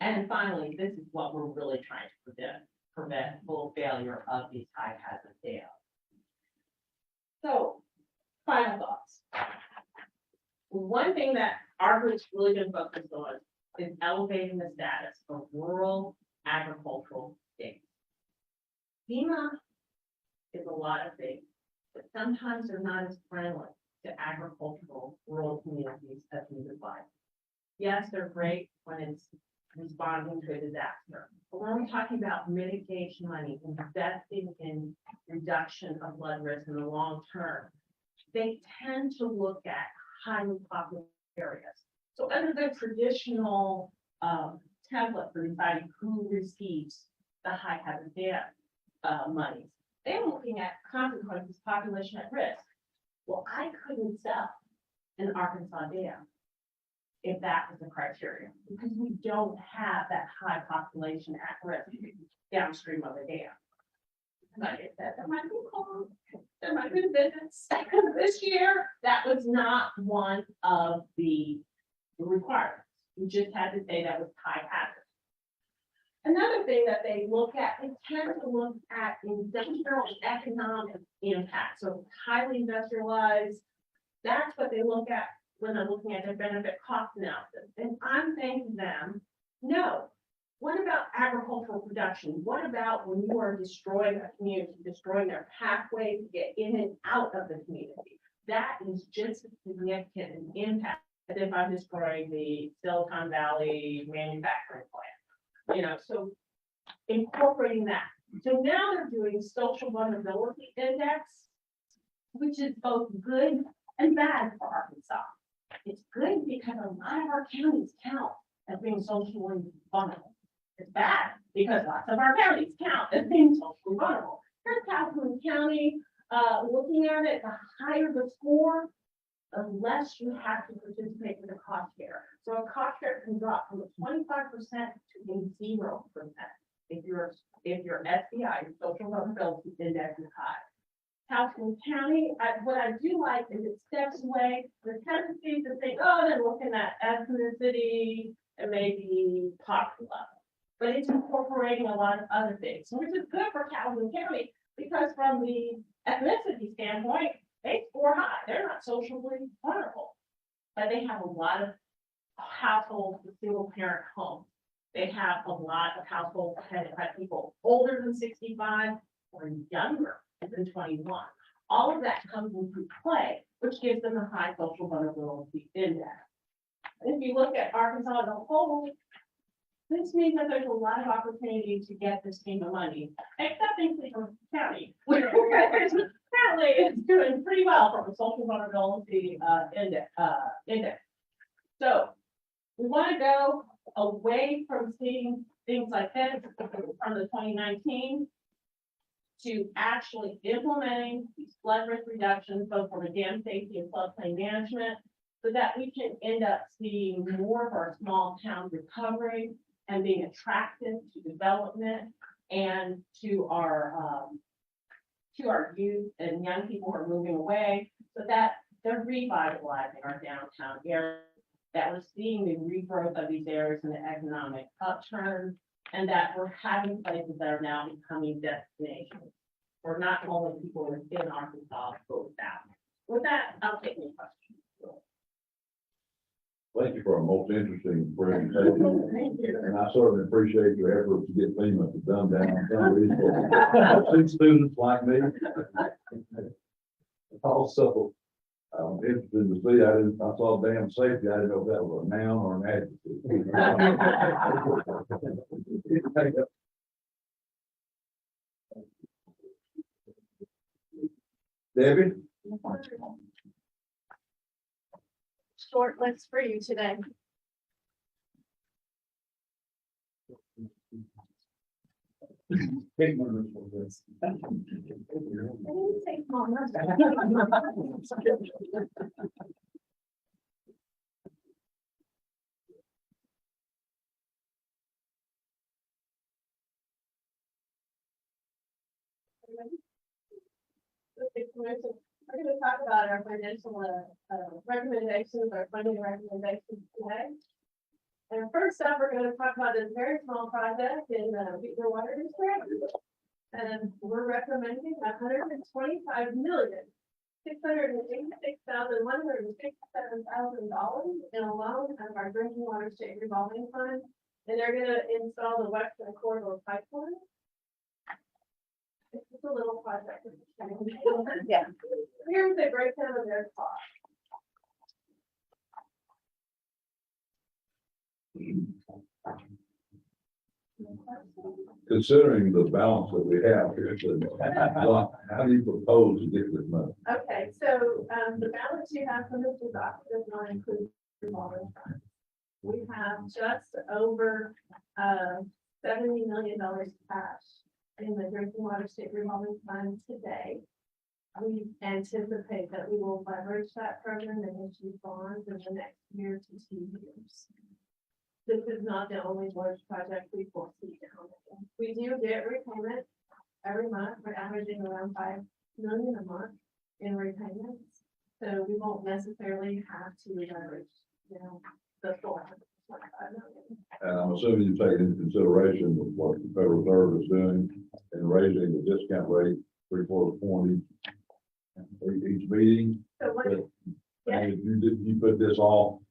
And finally, this is what we're really trying to prevent full failure of these high hazard dams. So, final thoughts. One thing that our group's really been focused on is elevating the status of rural agricultural states. FEMA is a lot of things, but sometimes they're not as friendly to agricultural rural communities as we would like. Yes, they're great when it's responding to a disaster, but when we're talking about mitigation money, investing in reduction of flood risk in the long term, they tend to look at highly populated areas. So under the traditional template for deciding who receives the high hazard dam monies, they're looking at consequences, population at risk. Well, I couldn't sell an Arkansas dam if that was the criteria, because we don't have that high population at risk downstream of a dam. Like I said, there might be calls, there might be visits. This year, that was not one of the requirements. We just had to say that was high hazard. Another thing that they look at, they tend to look at industrial and economic impact. So highly industrialized, that's what they look at when they're looking at their benefit cost analysis. And I'm saying to them, no. What about agricultural production? What about when you are destroying a community, destroying their pathway to get in and out of the community? That is just as significant an impact as if I'm destroying the Silicon Valley manufacturing plant. You know, so incorporating that. So now they're doing social vulnerability index, which is both good and bad for Arkansas. It's good because a lot of our counties count as being socially vulnerable. It's bad because lots of our counties count as being socially vulnerable. Here's Calhoun County, looking at it, the higher the score, the less you have to participate in the cost share. So a cost share can drop from 25% to 0%. If your SBI, your social vulnerability index is high. Calhoun County, what I do like is it steps away the tendency to think, oh, they're looking at ethnicity and maybe poverty level. But it's incorporating a lot of other things, which is good for Calhoun County, because from the ethnicity standpoint, they score high. They're not socially vulnerable, but they have a lot of households with single parent homes. They have a lot of households that have people older than 65 or younger than 21. All of that comes into play, which gives them a high social vulnerability index. And if you look at Arkansas as a whole, this means that there's a lot of opportunity to get this team of money, except in Cleveland County, which apparently is doing pretty well from a social vulnerability index. So we want to go away from seeing things like this from the 2019 to actually implementing these flood risk reductions, both from a dam safety and floodplain management. so that we can end up seeing more of our small towns recovering and being attractive to development and to our youth and young people who are moving away, so that they're revitalizing our downtown area, that we're seeing the regrowth of these areas and the economic upturn, and that we're having places that are now becoming destinations for not only people within Arkansas, but without. With that, I'll take any questions. Thank you for a most interesting presentation. Thank you. And I certainly appreciate your effort to get FEMA to dumb down some of these for 6 students like me. Also, interested to see, I saw dam safety, I didn't know if that was a noun or an adjective. Debbie? Short list for you today. Big numbers for this. I didn't say small numbers. Okay, so we're gonna talk about our financial, recommendations, our funding recommendations today. And first up, we're gonna talk about this very small project in the Beaver Water District. And we're recommending $125,686,167 in a loan out of our drinking water state revolving fund. And they're gonna install the Western Corridor pipeline. It's just a little project. Yeah. Here's the breakdown of their cost. Considering the balance that we have here, how do you propose to get this money? Okay, so, the balance you have from this document does not include revolving funds. We have just over, $70 million cash in the drinking water state revolving fund today. We anticipate that we will leverage that program and issue bonds in the next year to 2 years. This is not the only large project we foresee down there. We do get repayment every month. We're averaging around 5 million a month in repayments. So we won't necessarily have to leverage, the full 125 million. And I'm assuming you take into consideration what the Federal Reserve is doing in raising the discount rate 3/4 point each meeting. So what, And if you put this off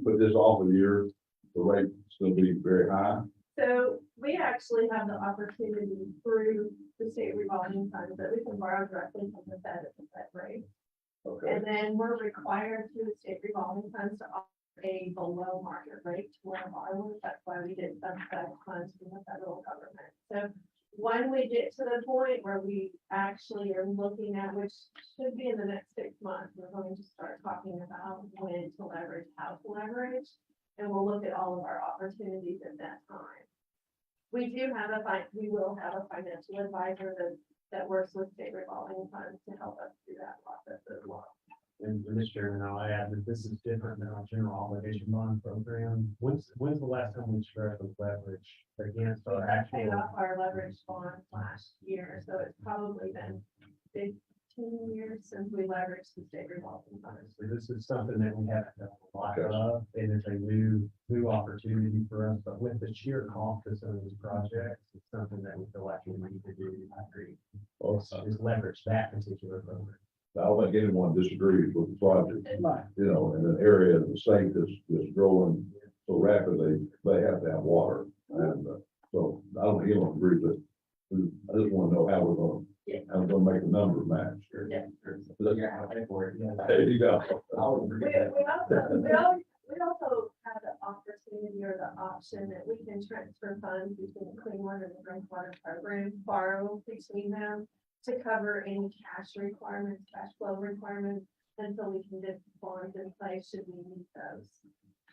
a year, the rate's gonna be very high. so we actually have the opportunity through the state revolving funds that we can borrow directly from the Fed at the Fed rate. Okay. And then we're required through the state revolving funds to offer a below market rate to our borrowers. That's why we did subsidize funds from the federal government. So when we get to the point where we actually are looking at, which should be in the next 6 months, we're going to start talking about when to leverage, how to leverage. And we'll look at all of our opportunities at that time. We will have a financial advisor that works with state revolving funds to help us through that process as well. And Mr. Chairman, I'll add that this is different than our general obligation bond program. When's the last time we struck with leverage against We our have paid actual? off our leverage bonds last year, so it's probably been 15 years since we leveraged the state revolving funds. So this is something that we haven't done a lot of, and it's a new opportunity for us, but with the sheer cost of some of these projects, it's something that we feel like we need to do. I agree. Is leverage that particular program. I don't think anyone disagrees with the project, in an area of the state that's growing so rapidly, they have to have water. And so I don't think anyone agrees with it. I just want to know how we're gonna make the numbers match. Yeah. There you go. We also have the opportunity or the option that we can transfer funds between the clean water and the drink water program, borrow between them to cover any cash requirements, cash flow requirements, until we can get bonds in place should we need those.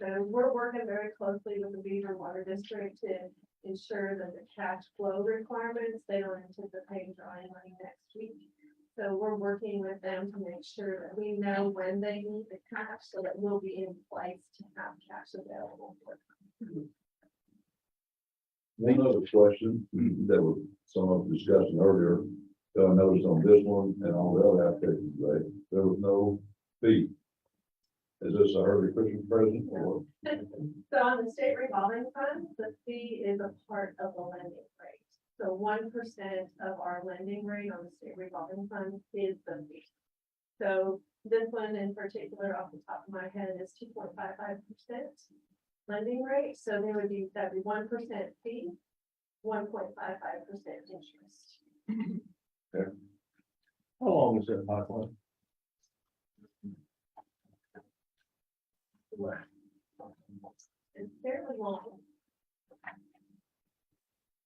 So we're working very closely with the Beaver Water District to ensure that the cash flow requirements, they don't anticipate drawing money next week. So we're working with them to make sure that we know when they need the cash, so that we'll be in place to have cash available for them. One other question that was some of discussing earlier, I noticed on this one and on the other applications, right, there was no fee. Is this a early Christmas present or? So on the state revolving fund, the fee is a part of the lending rate. So 1% of our lending rate on the state revolving fund is the fee. So this one in particular, off the top of my head, is 2.55% lending rate. So there would be, that'd be 1% fee, 1.55% interest. How long is that pipeline? It's fairly long.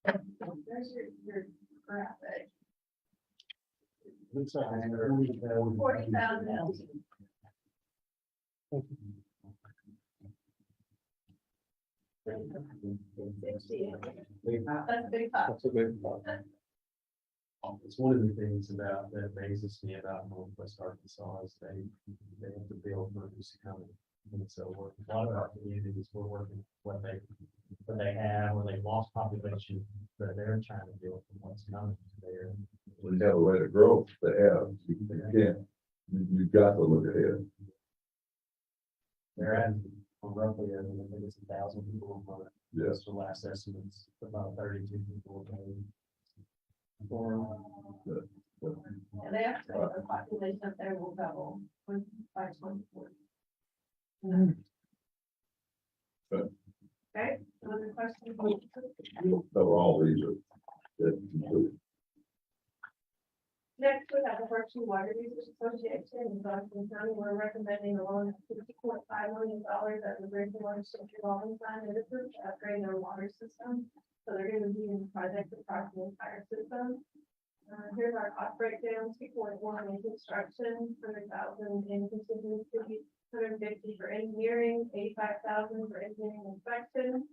There's your graphic. Looks like it's 40,000. 60. That's a big pop. That's a big one. It's one of the things about that amazes me about Northwest Arkansas is they have to build for who's coming. And so a lot of our communities, we're working what they have, or they've lost population, but they're trying to build from what's coming there. When you have a rate of growth, they have, you can't, you've got to look ahead. They're at roughly, I think it's 1,000 people a month. Yes. That's the last estimates, about 32 people a day. And they have to, the population up there will double by 2040. Okay, other questions? Cover all these are. that include. Next, we have the Berkshire Water Users Association in Johnson County. We're recommending a loan of $50.5 million as a drinking water state revolving fund. And this is to upgrade their water system. So they're going to be in the project across the entire system. Here's our cost breakdown: 2.1 in construction, 100,000 in contingency, 150 for engineering, 85,000 for engineering inspection,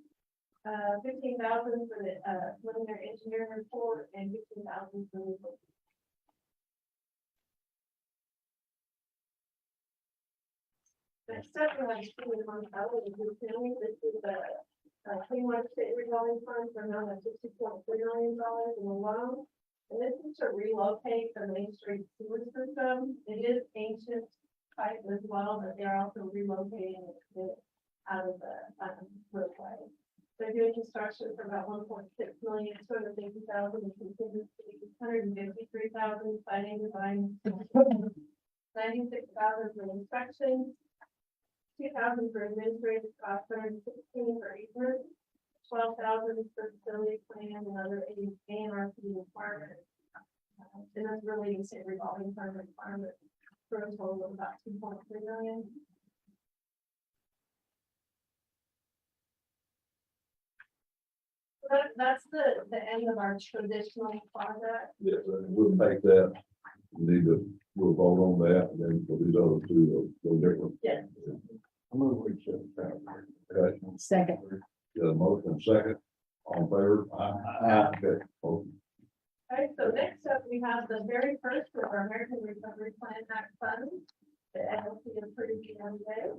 15,000 for the preliminary engineering report, and 15,000 for legal. Next up, we have Stephen Montello in Blue County. This is the Clean Water State Revolving Fund for amount of $60.3 million in a loan. And this is to relocate the Main Street sewer system. It is ancient pipe as well, but they're also relocating it out of the roadway. They're doing construction for about 1.6 million, 250,000 in contingency, 153,000 planning design, 96,000 for inspection, 2,000 for administrative costs, 116 for easement, 12,000 for facility plan and other ANRP requirements. And that's really the state revolving fund requirement for a total of about 2.3 million. So that's the end of our traditional project. Yes, and we'll take that, we need to, we'll vote on that, and then for these other two, they'll different. Yes. I'm gonna accept that. Okay, Second. got a motion second, all in favor? Aye. Okay. Motion. Okay, so next up, we have the very first of our American Recovery Plan Act funds. The LLC approved the other day.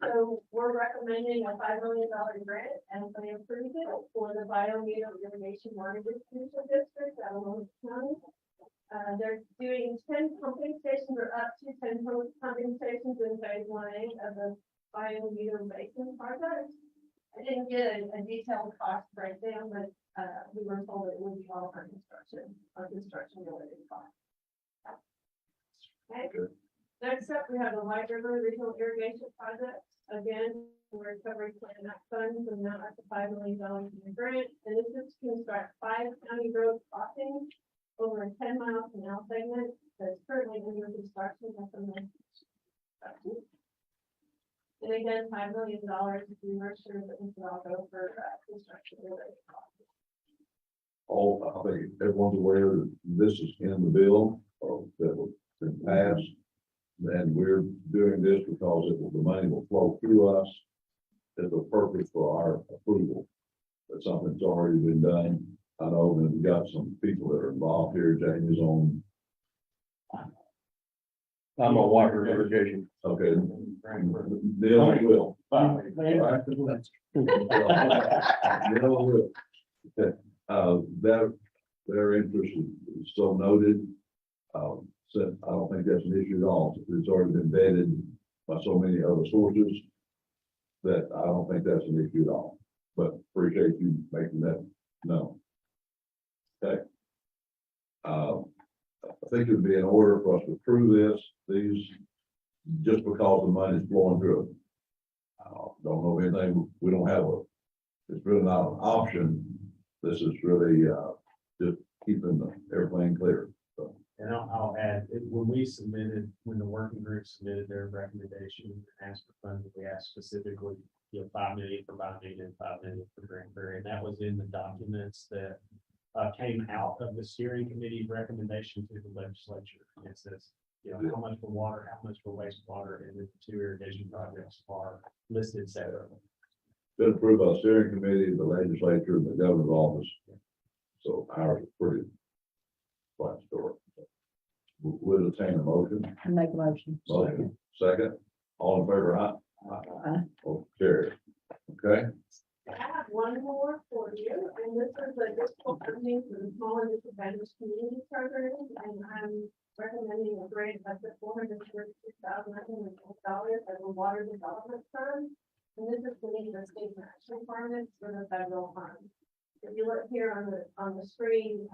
So we're recommending a $5 million grant, and they approved it for the Biometer Irrigation Water Distribution District out of Orange County. They're doing 10 pumping stations, or up to 10 pumping stations in phase 1A of the Biometer Basin project. I didn't get a detailed cost breakdown, but we were told it would be all for construction, or construction related costs. Okay. Next up, we have the White River Regional Irrigation Project. Again, we're Recovery Plan Act funds and now up to $5 million in the grant. And this is to construct 5 county road crossings over a 10-mile canal segment that's currently under construction at the moment. And again, $5 million, we were sure that we could all go for construction related costs. All, I think everyone's aware that this is in the bill, that was been passed. And we're doing this because the money will flow through us as a purpose for our approval. That's something that's already been done. I know that we've got some people that are involved here. Jamie's on I'm a water irrigation. Okay. Neil will. Neil will. Okay, their interest is so noted. So I don't think that's an issue at all. It's already been vetted by so many other sources that I don't think that's an issue at all. But appreciate you making that known. Okay. I think it'd be in order for us to approve these, just because the money's flowing through it. Don't know of anything, we don't have it's really not an option. This is really, just keeping everything clear. So, And I'll add, when the working group submitted their recommendation and asked for funds, we asked specifically, 5 million for Bond and 5 million for Grand Prairie, and that was in the documents that came out of the steering committee recommendation to the legislature. It says, how much for water, how much for wastewater, and the 2 irrigation projects are listed separately. been approved by the steering committee, the legislature, and the governor's office. So ours is pretty quite short. We'll entertain a motion. I make a motion. Motion, second, all in favor, aye? Aye. Oh, carry. Okay, I have one more for you, and this is a difficult funding for the small and disadvantaged community program, and I'm recommending a grant up to $436,900 as a water development fund. And this is to meet the state match requirements for the federal funds. If you look here on the screen,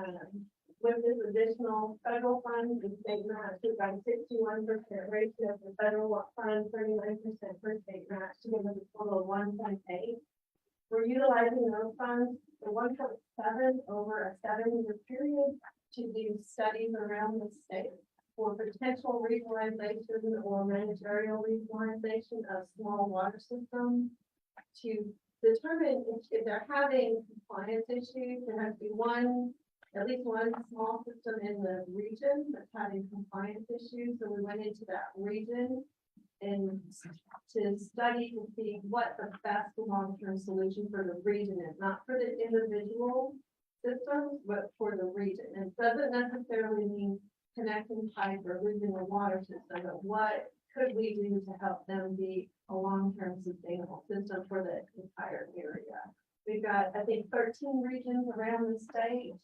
with this additional federal fund, the state match, we've got a 61% ratio for federal fund, 39% for state match, to give us a total of 1.8. We're utilizing those funds, the 1.7 over a 7-year period to do studies around the state for potential regionalization or managerial regionalization of small water systems to determine if they're having compliance issues. There has to be at least one small system in the region that's having compliance issues. So we went into that region and to study to see what the best long-term solution for the region is, not for the individual systems, but for the region. And it doesn't necessarily mean connecting pipe or losing a water system, but what could we do to help them be a long-term sustainable system for the entire area? We've got, I think, 13 regions around the state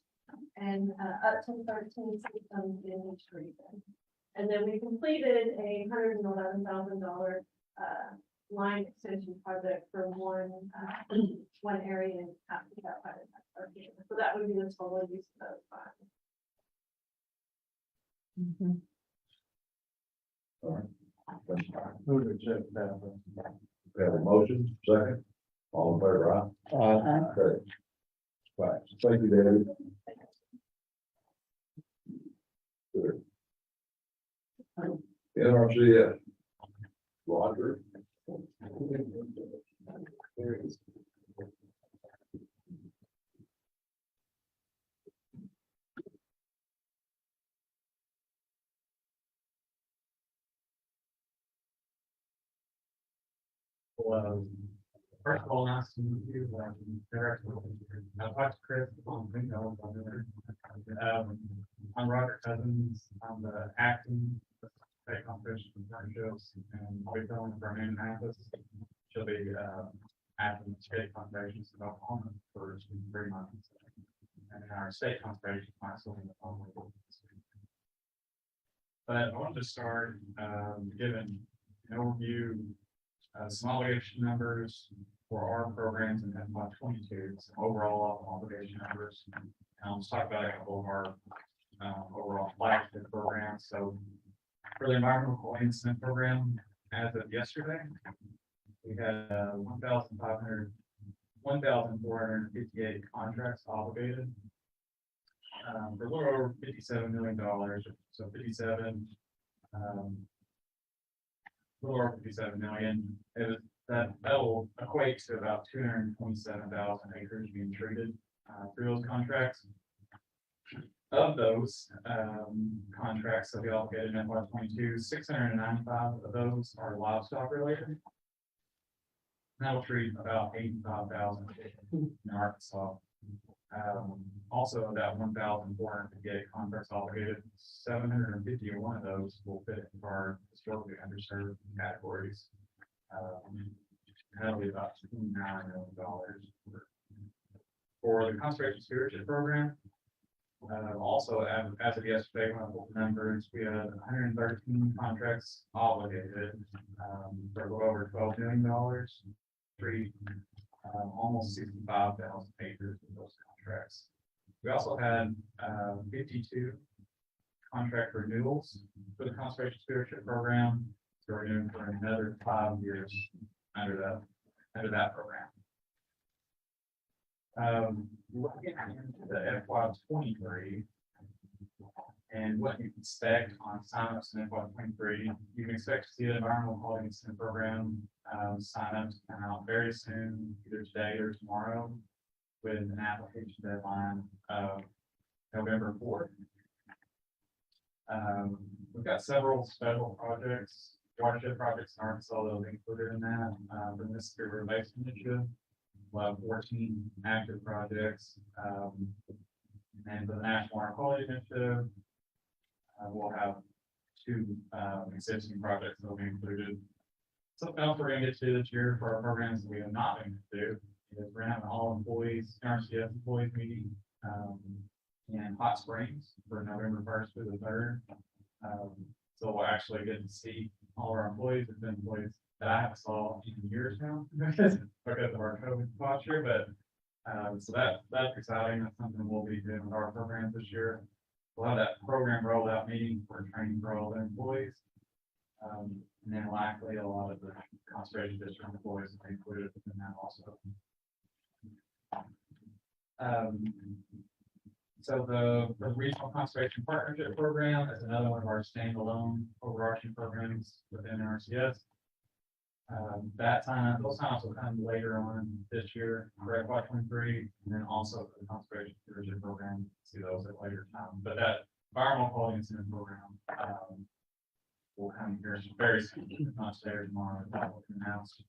and up to 13 systems in each region. And then we completed a $111,000 line extension project for one area in Africa. So that would be the total use of those funds. Mhm. all right. Move to accept that. We have a motion, second, all in favor, aye? Aye. Okay. Right, thank you, David. Good. NRCS. Roger. Well, first of all, nice to meet you. I talked to Chris. I'm Roger Cousins. I'm the acting state conservation partnerships, and I'll be filling for Indianapolis. She'll be acting state conservation in Oklahoma for 3 months, and our state conservation council in Oklahoma. But I wanted to start giving an overview. Some obligation numbers for our programs in FY22, some overall obligation numbers. And I'll just talk about a couple of our overall flagship programs. So for the environmental incident program, as of yesterday, we had 1,458 contracts obligated for a little over $57 million. So 57. Little over 57 million. That will equate to about 227,000 acres being treated through those contracts. Of those contracts that we obligated in FY22, 695 of those are livestock related. That'll treat about 85,000 in Arkansas. Also, that 1,458 contracts obligated, 751 of those will fit into our historically underserved categories. That'll be about $29 million. For the conservation stewardship program, also, as of yesterday, when I looked at numbers, we had 113 contracts obligated, for a little over $12 million. Three, almost 65,000 acres of those contracts. We also had 52 contract renewals for the conservation stewardship program. So we're doing for another 5 years under that program. Looking into the FY 23 and what you can expect on signups in FY 23, you can expect to see the environmental quality incentive program signups come out very soon, either today or tomorrow, with an application deadline of November 4th. We've got several special projects, watershed projects in Arkansas that will be included in that. The Mississippi River Basin Initiative, we'll have 14 active projects. And for the National Water Quality Initiative, we'll have 2 existing projects that will be included. Something else we're gonna get to this year for our programs that we have not been to do is we're gonna have an all employees, NRCS employees meeting in Hot Springs for November 1st through the 3rd. So we'll actually get to see all our employees. It's been employees that I haven't saw in years now because of our COVID posture, but so that's exciting. That's something we'll be doing with our programs this year. We'll have that program rollout meeting for training for all the employees. And then likely a lot of the conservation district employees will be included in that also. So the Regional Conservation Partnership Program is another one of our standalone overarching programs within NRCS. Those signups will come later on this year for FY 23, and then also for the Conservation Stewardship Program, see those at later time. But that environmental quality incentive program will come here very soon, if not today or tomorrow. That will be announced.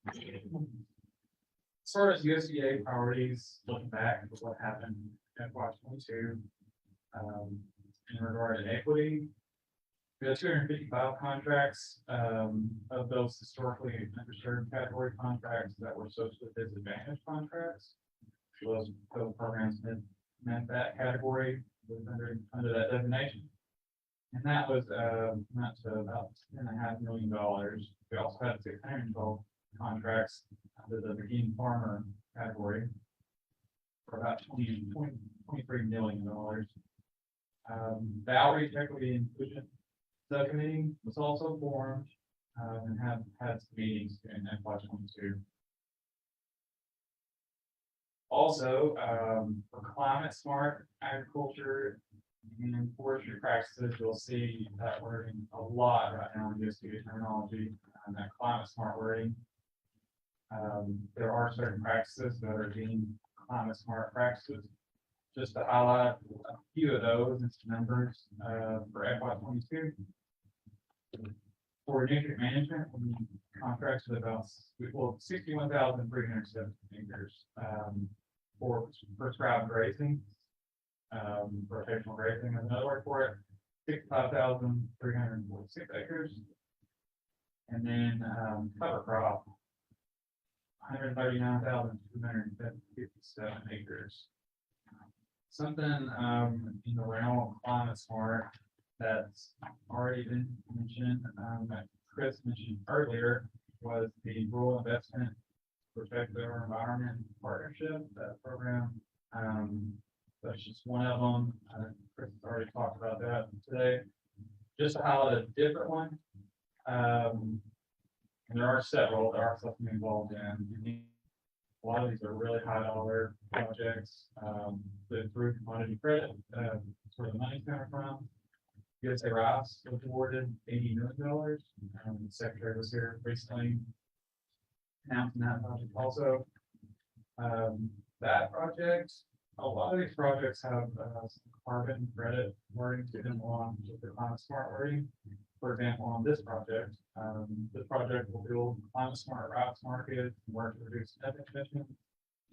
As far as USDA priorities, looking back at what happened in FY 22, in regard to equity, we had 255 contracts, of those historically underserved category contracts that were socially disadvantaged contracts. Those programs met that category under that designation. And that was, not to about $10.5 million. We also had 612 contracts under the beginning farmer category for about $23 million. The outreach equity inclusion subcommittee was also formed, and had some meetings in FY 22. Also, for climate smart agriculture and forestry practices, you'll see that wording a lot right now in USDA terminology, and that climate smart wording. There are certain practices that are deemed climate smart practices. Just to highlight a few of those, it's numbers for FY 22. For nutrient management, we contracts with about 61,370 acres for prescribed grazing, rotational grazing is another word for it, 65,346 acres. And then cover crop, 139,257 acres. Something in the realm of climate smart that's already been mentioned, that Chris mentioned earlier, was the Rural Investment Protect Our Environment Partnership, that program. That's just one of them. Chris has already talked about that today. Just to highlight a different one. And there are several that are something involved in. A lot of these are really high dollar projects, that through commodity credit, that's where the money's coming from. USA Rice was awarded $80 million. The secretary was here recently announcing that project also. That project, a lot of these projects have some carbon credit wording to them along with the climate smart wording. For example, on this project will build climate smart routes market, work to reduce methane emissions,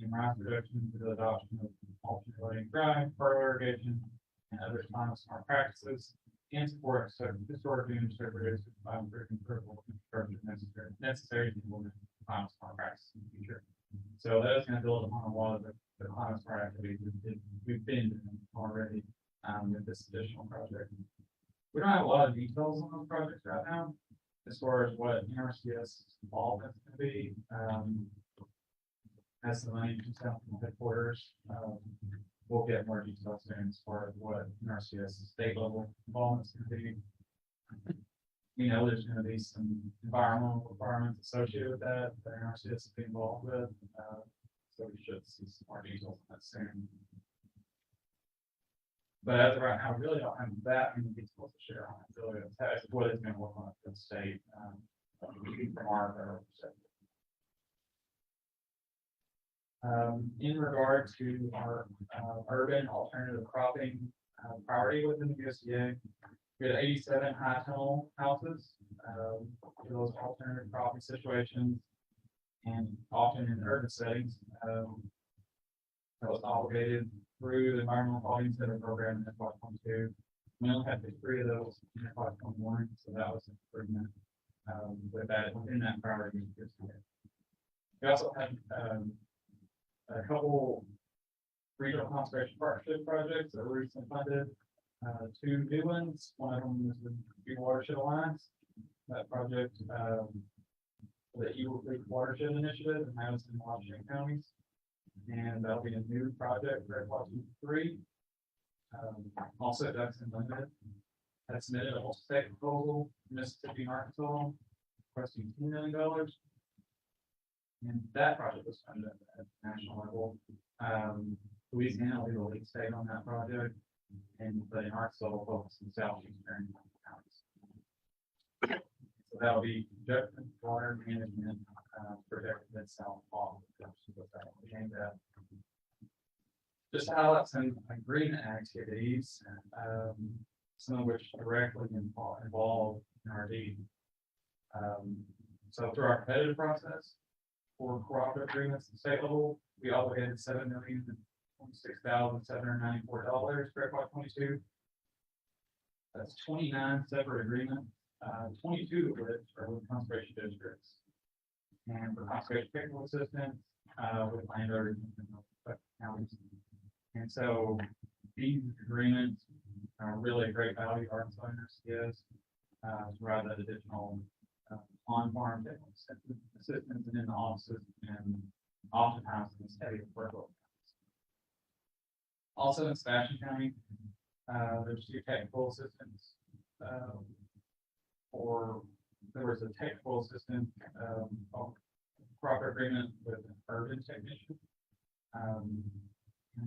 in rice production through the adoption of alternating drying, fertile irrigation, and other smart practices, and support historically underserved areas by improving critical infrastructure necessary to implement climate smart practices in the future. So that is going to build upon a lot of the climate smart activities we've been doing already with this additional project. We don't have a lot of details on those projects right now, as far as what NRCS involvement is going to be. As the money comes down from headquarters, we'll get more details soon as far as what NRCS state level involvement is going to be. We know there's going to be some environmental requirements associated with that NRCS is being involved with. So we should see some more details on that soon. But as of right now, we really don't have that many details to share on it. Really, that's what it's going to look like for the state from our federal perspective. In regard to our urban alternative cropping priority within the USDA, we had 87 high tunnel houses for those alternative cropping situations, and often in urban settings that was obligated through the environmental quality incentive program in FY 22. We only had 3 of those in FY 21, so that was an improvement with that within that priority. We also had a couple regional conservation partnership projects that were recently funded. 2 new ones. One of them was the Green Watershed Alliance. That project, the Eagle Creek Watershed Initiative in Madison and Washington counties. And that'll be a new project for FY 23. Also, Jackson Limited had submitted a whole state proposal in Mississippi and Arkansas, requesting $2 million. And that project was funded at the national level. Louisiana will be the lead state on that project, and but in Arkansas will focus on southeastern counties. So that'll be conjunction water management project in South Fall. Just to highlight some agreement activities, some of which directly involve NRD. So through our competitive process for cooperative agreements at the state level, we obligated $7,026,794 for FY 22. That's 29 separate agreements, 22 of which are with conservation districts. And for conservation technical assistance, with landowners and counties. And so these agreements are really a great value to our owners, yes, to provide that additional on-farm technical assistance and in the offices and oftentimes in the state workload. Also in Sebastian County, there's 2 technical assistants there was a technical assistant proper agreement with an urban technician. And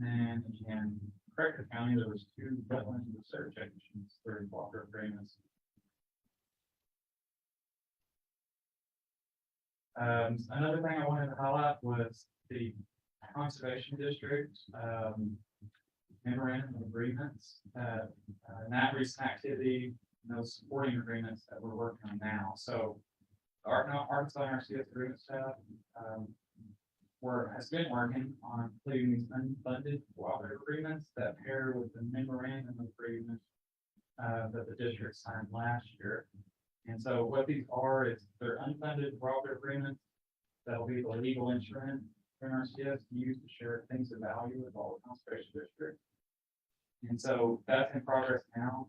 then in Cracker County, there was 2 wetland research technicians, 3 cooperative agreements. Another thing I wanted to highlight was the conservation district memorandum of agreements, and that recent activity, and those supporting agreements that we're working on now. So Arkansas NRCS agreement staff has been working on completing these unfunded cooperative agreements that pair with the memorandum of agreement that the district signed last year. And so what these are is they're unfunded cooperative agreements that'll be the legal instrument for NRCS to use to share things of value with all the conservation districts. And so that's in progress now.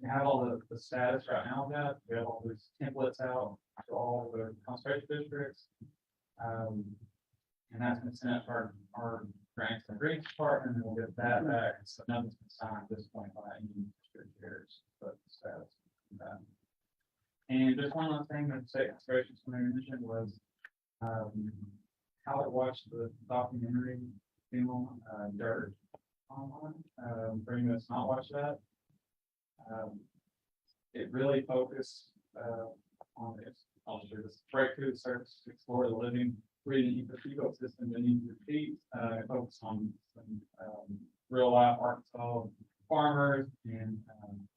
We have all the status right now of that. We have all those templates out to all the conservation districts. And that's been sent out to our grants and agreements department, and we'll get that back. So nothing's been signed at this point by any district chairs, but the status of that. And just one last thing that the state conservation committee mentioned was how it watched the documentary film Dirt online. For anyone that's not watched that, it really focused on this. I'll share this breakthrough search to explore the living, breathing ecosystem beneath your feet. It focused on some real life Arkansas farmers and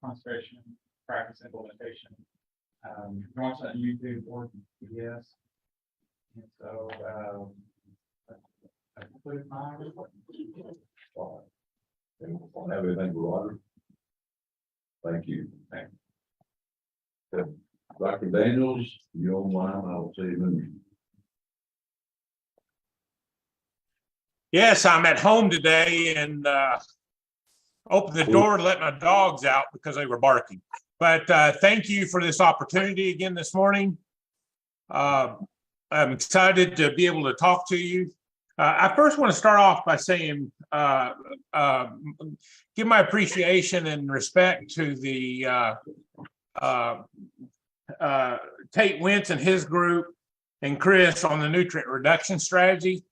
conservation practice implementation. You can watch that on YouTube or PBS. And so conclude my report. Don't have anything for Roger? Thank you. Okay. Dr. Daniels, you online, I'll see you in. Yes, I'm at home today and opened the door to let my dogs out because they were barking. But thank you for this opportunity again this morning. I'm excited to be able to talk to you. I first want to start off by saying, give my appreciation and respect to the Tate Wentz and his group and Chris on the nutrient reduction strategy.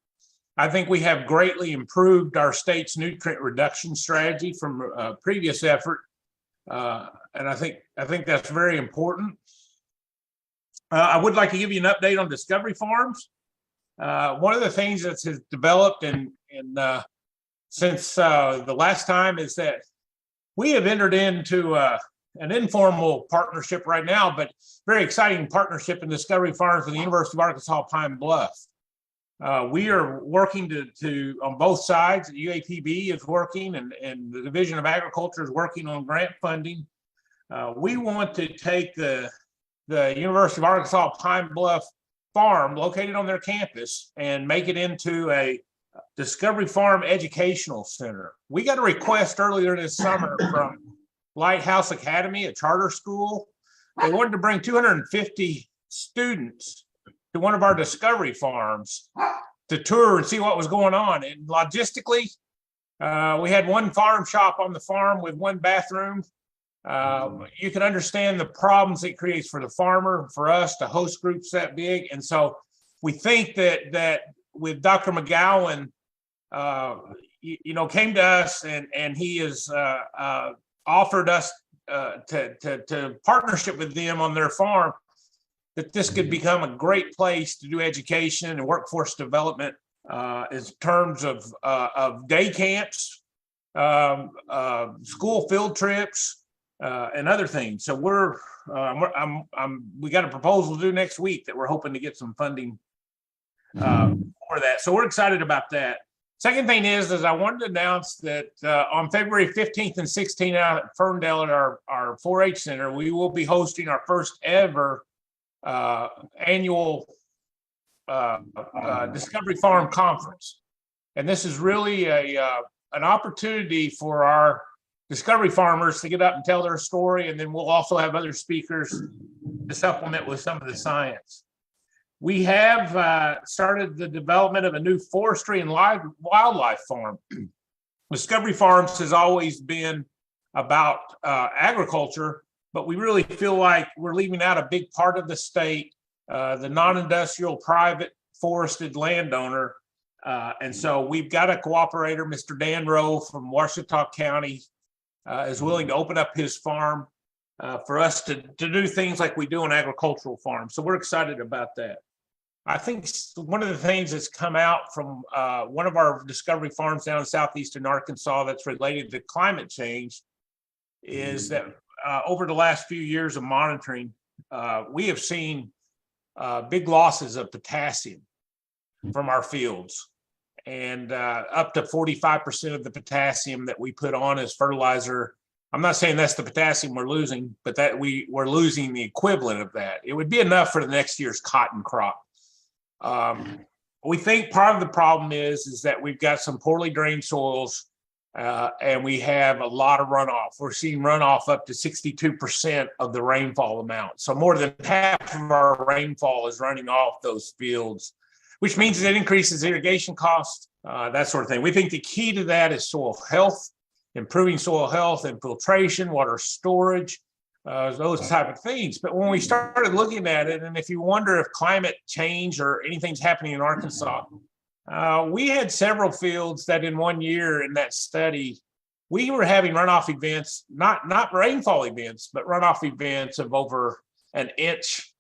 I think we have greatly improved our state's nutrient reduction strategy from a previous effort. And I think that's very important. I would like to give you an update on Discovery Farms. One of the things that has developed since the last time is that we have entered into an informal partnership right now, but very exciting partnership in Discovery Farms with the University of Arkansas Pine Bluff. We are working to on both sides. UAPB is working and the Division of Agriculture is working on grant funding. We want to take the University of Arkansas Pine Bluff farm located on their campus and make it into a Discovery Farm Educational Center. We got a request earlier this summer from Lighthouse Academy, a charter school. They wanted to bring 250 students to one of our Discovery Farms to tour and see what was going on. And logistically, we had one farm shop on the farm with one bathroom. You can understand the problems it creates for the farmer, for us to host groups that big. And so we think that with Dr. McGowan, came to us and he has offered us to partnership with them on their farm, that this could become a great place to do education and workforce development in terms of day camps, school field trips, and other things. So we got a proposal due next week that we're hoping to get some funding for that. So we're excited about that. Second thing is I wanted to announce that on February 15th and 16th out at Ferndale at our 4-H Center, we will be hosting our first ever annual Discovery Farm Conference. And this is really an opportunity for our Discovery farmers to get up and tell their story. And then we'll also have other speakers to supplement with some of the science. We have started the development of a new forestry and wildlife farm. Discovery Farms has always been about agriculture, but we really feel like we're leaving out a big part of the state, the non-industrial private forested landowner. And so we've got a cooperator, Mr. Dan Rowe from Washita County, is willing to open up his farm for us to do things like we do on agricultural farms. So we're excited about that. I think one of the things that's come out from one of our Discovery Farms down in southeastern Arkansas that's related to climate change is that over the last few years of monitoring, we have seen big losses of potassium from our fields, and up to 45% of the potassium that we put on as fertilizer. I'm not saying that's the potassium we're losing, but that we're losing the equivalent of that. It would be enough for the next year's cotton crop. We think part of the problem is that we've got some poorly drained soils, and we have a lot of runoff. We're seeing runoff up to 62% of the rainfall amount. So more than half of our rainfall is running off those fields, which means it increases irrigation costs, that sort of thing. We think the key to that is soil health, improving soil health, infiltration, water storage, those type of things. But when we started looking at it, and if you wonder if climate change or anything's happening in Arkansas, we had several fields that in 1 year in that study, we were having runoff events, not rainfall events, but runoff events of over an inch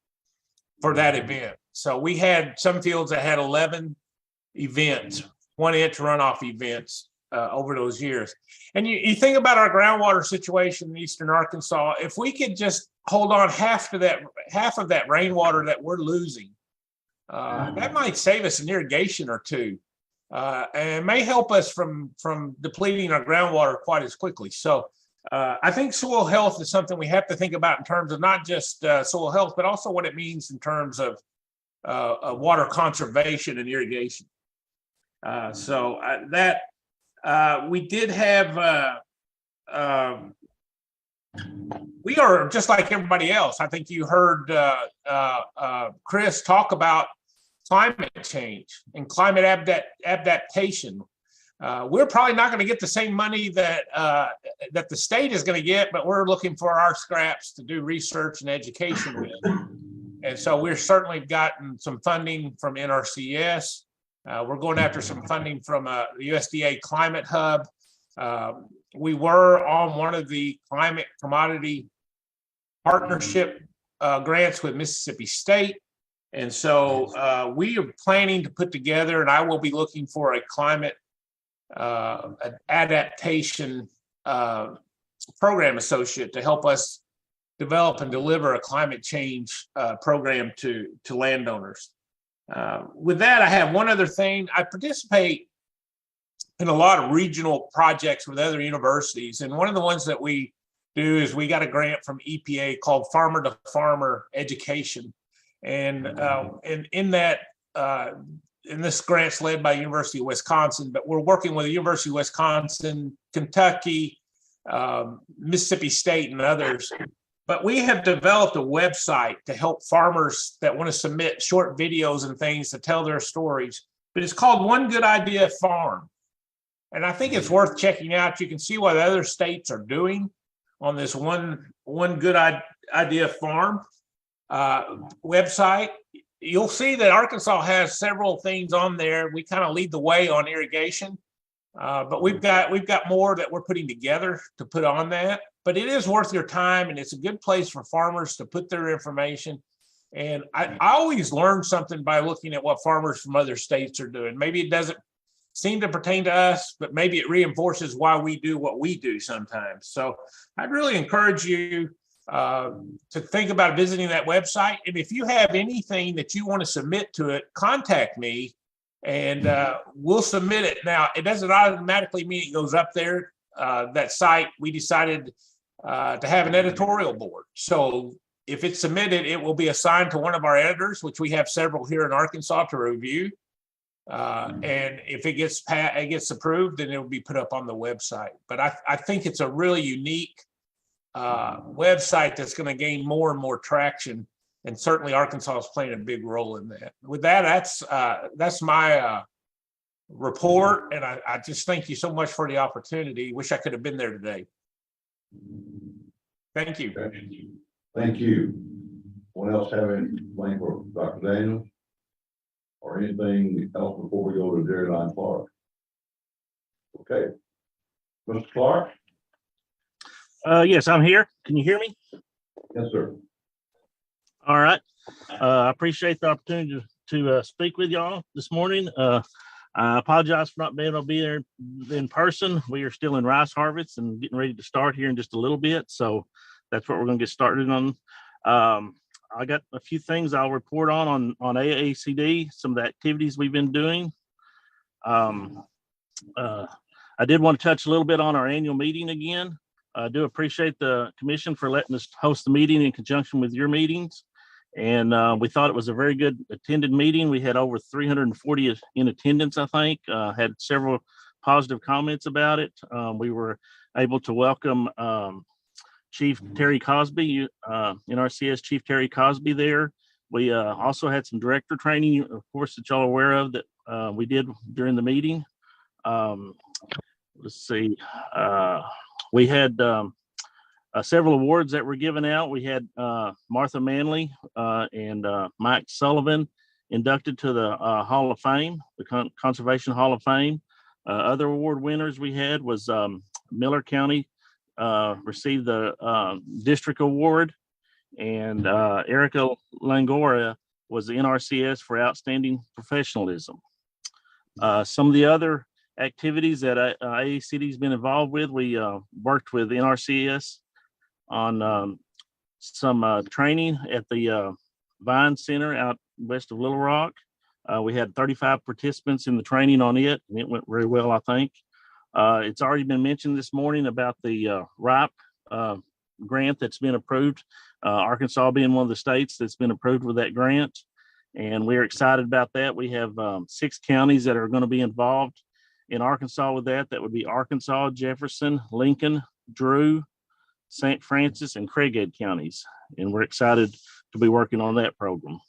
for that event. So we had some fields that had 11 events, 1 inch runoff events over those years. And you think about our groundwater situation in eastern Arkansas, if we could just hold on half of that rainwater that we're losing, that might save us an irrigation or two. and may help us from depleting our groundwater quite as quickly. So I think soil health is something we have to think about in terms of not just soil health, but also what it means in terms of water conservation and irrigation. We did have, we are just like everybody else. I think you heard Chris talk about climate change and climate adaptation. We're probably not going to get the same money that the state is going to get, but we're looking for our scraps to do research and education with. And so we're certainly gotten some funding from NRCS. We're going after some funding from the USDA Climate Hub. We were on one of the climate commodity partnership grants with Mississippi State. And so we are planning to put together, and I will be looking for a climate adaptation program associate to help us develop and deliver a climate change program to landowners. With that, I have one other thing. I participate in a lot of regional projects with other universities. And one of the ones that we do is we got a grant from EPA called Farmer to Farmer Education. And in that, and this grant's led by University of Wisconsin, but we're working with the University of Wisconsin, Kentucky, Mississippi State, and others. But we have developed a website to help farmers that want to submit short videos and things to tell their stories. But it's called One Good Idea Farm. And I think it's worth checking out. You can see what other states are doing on this One Good Idea Farm website. You'll see that Arkansas has several things on there. We kind of lead the way on irrigation, but we've got more that we're putting together to put on that. But it is worth your time, and it's a good place for farmers to put their information. And I always learn something by looking at what farmers from other states are doing. Maybe it doesn't seem to pertain to us, but maybe it reinforces why we do what we do sometimes. So I'd really encourage you to think about visiting that website. And if you have anything that you want to submit to it, contact me and we'll submit it. Now, it doesn't automatically mean it goes up there. That site, we decided to have an editorial board. So if it's submitted, it will be assigned to one of our editors, which we have several here in Arkansas to review. And if it gets approved, then it will be put up on the website. But I think it's a really unique website that's going to gain more and more traction, and certainly Arkansas is playing a big role in that. With that, that's my report, and I just thank you so much for the opportunity. Wish I could have been there today. Thank you. Thank you. Anyone else have anything for Dr. Daniels? Or anything else before we go to Jerry Line Clark? Okay. Mr. Clark? Yes, I'm here. Can you hear me? Yes, sir. All right. I appreciate the opportunity to speak with y'all this morning. I apologize for not being able to be there in person. We are still in rice harvest and getting ready to start here in just a little bit. So that's what we're going to get started on. I got a few things I'll report on AACD, some of the activities we've been doing. I did want to touch a little bit on our annual meeting again. I do appreciate the commission for letting us host the meeting in conjunction with your meetings. And we thought it was a very good attended meeting. We had over 340 in attendance, I think, had several positive comments about it. We were able to welcome Chief Terry Cosby, NRCS Chief Terry Cosby there. We also had some director training, of course, that y'all are aware of that we did during the meeting. Let's see. We had several awards that were given out. We had Martha Manley and Mike Sullivan inducted to the Hall of Fame, the Conservation Hall of Fame. Other award winners we had was Miller County received the district award, and Erica Langora was the NRCS for outstanding professionalism. Some of the other activities that AACD has been involved with, we worked with NRCS on some training at the Vine Center out west of Little Rock. We had 35 participants in the training on it, and it went very well, I think. It's already been mentioned this morning about the RIPE grant that's been approved. Arkansas being one of the states that's been approved with that grant. And we're excited about that. We have 6 counties that are going to be involved in Arkansas with that. That would be Arkansas, Jefferson, Lincoln, Drew, St. Francis, and Craighead counties. And we're excited to be working on that program.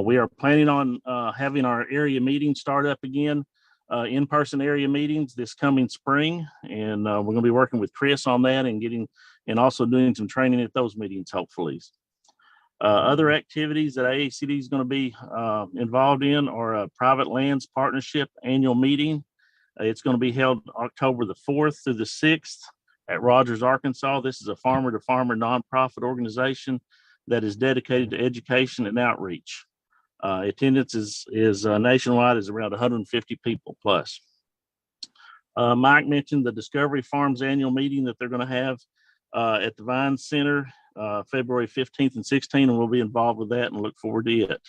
We are planning on having our area meetings start up again, in-person area meetings this coming spring. And we're going to be working with Chris on that and also doing some training at those meetings, hopefully. Other activities that AACD is going to be involved in are a private lands partnership annual meeting. It's going to be held October the 4th through the 6th at Rogers, Arkansas. This is a farmer-to-farmer nonprofit organization that is dedicated to education and outreach. Attendance is nationwide, is around 150 people plus. Mike mentioned the Discovery Farms annual meeting that they're going to have at the Vine Center February 15th and 16th, and we'll be involved with that and look forward to it.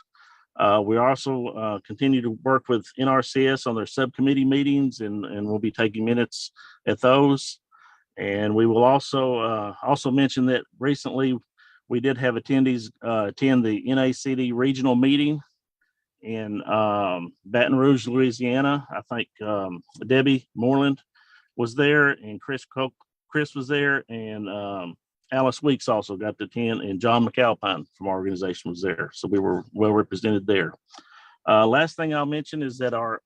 We also continue to work with NRCS on their subcommittee meetings, and we'll be taking minutes at those. And we will also mention that recently we did have attendees attend the NACD regional meeting in Baton Rouge, Louisiana. I think Debbie Moreland was there, and Chris was there, and Alice Weeks also got to attend, and John McAlpine from our organization was there. So we were well represented there. Last thing I'll mention is that our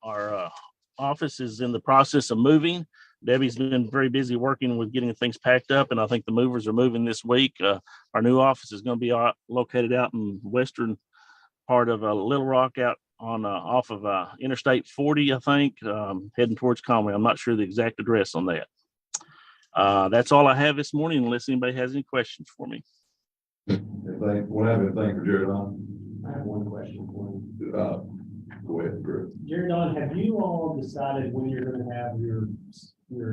office is in the process of moving. Debbie's been very busy working with getting things packed up, and I think the movers are moving this week. Our new office is going to be located out in western part of Little Rock, out on off of Interstate 40, I think, heading towards Conway. I'm not sure the exact address on that. That's all I have this morning, unless anybody has any questions for me. Anything for Jared on? I have one question for you. Go ahead, Drew. Jared, have you all decided when you're going to have your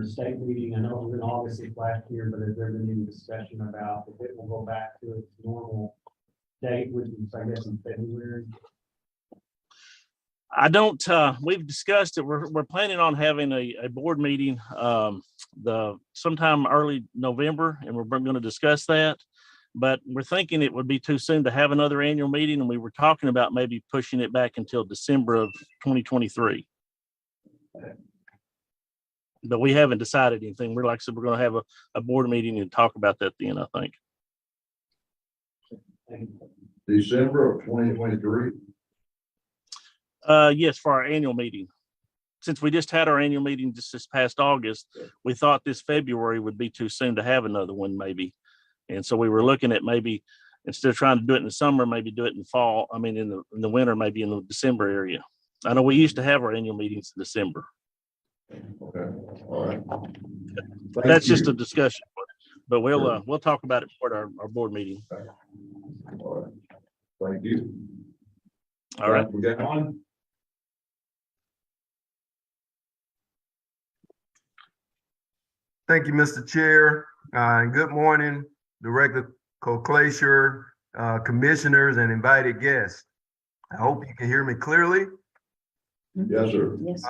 state meeting? I know it was in August of last year, but has there been any discussion about if it will go back to its normal date, which is, I guess, in February? I don't, we've discussed it. We're planning on having a board meeting sometime early November, and we're going to discuss that. But we're thinking it would be too soon to have another annual meeting, and we were talking about maybe pushing it back until December of 2023. But we haven't decided anything. Like I said, we're going to have a board meeting and talk about that then, I think. December of 2023. Yes, for our annual meeting. Since we just had our annual meeting just this past August, we thought this February would be too soon to have another one, maybe. And so we were looking at maybe, instead of trying to do it in the summer, maybe do it in the fall. I mean, in the winter, maybe in the December area. I know we used to have our annual meetings in December. Okay, all right. But that's just a discussion. But we'll talk about it for our board meeting. All right. Thank you. All right. We got one. Thank you, Mr. Chair. And good morning, Director Colclasure, commissioners, and invited guests. I hope you can hear me clearly. Yes, sir. Yes.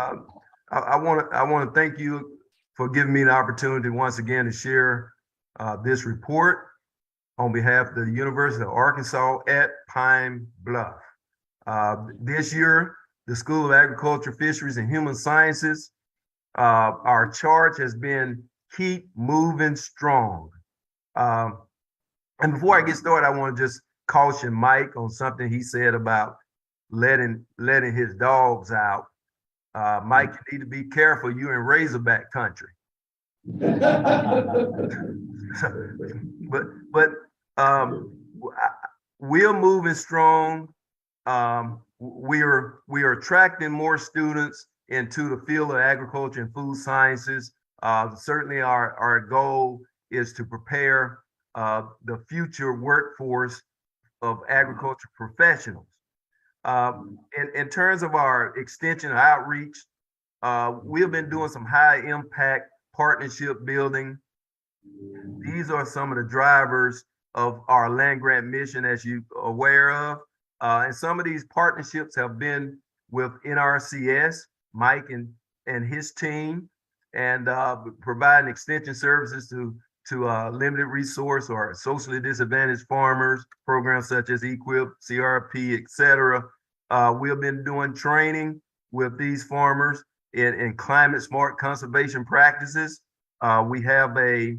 I want to thank you for giving me the opportunity once again to share this report on behalf of the University of Arkansas at Pine Bluff. This year, the School of Agriculture, Fisheries, and Human Sciences, our charge has been keep moving strong. And before I get started, I want to just caution Mike on something he said about letting his dogs out. Mike, you need to be careful. You're in Razorback country. but we're moving strong. We are attracting more students into the field of agriculture and food sciences. Certainly our goal is to prepare the future workforce of agriculture professionals. In terms of our extension outreach, we have been doing some high impact partnership building. These are some of the drivers of our land grant mission, as you're aware of. And some of these partnerships have been with NRCS, Mike and his team, and providing extension services to limited resource or socially disadvantaged farmers, programs such as EQIP, CRP, et cetera. We've been doing training with these farmers in climate smart conservation practices. We have a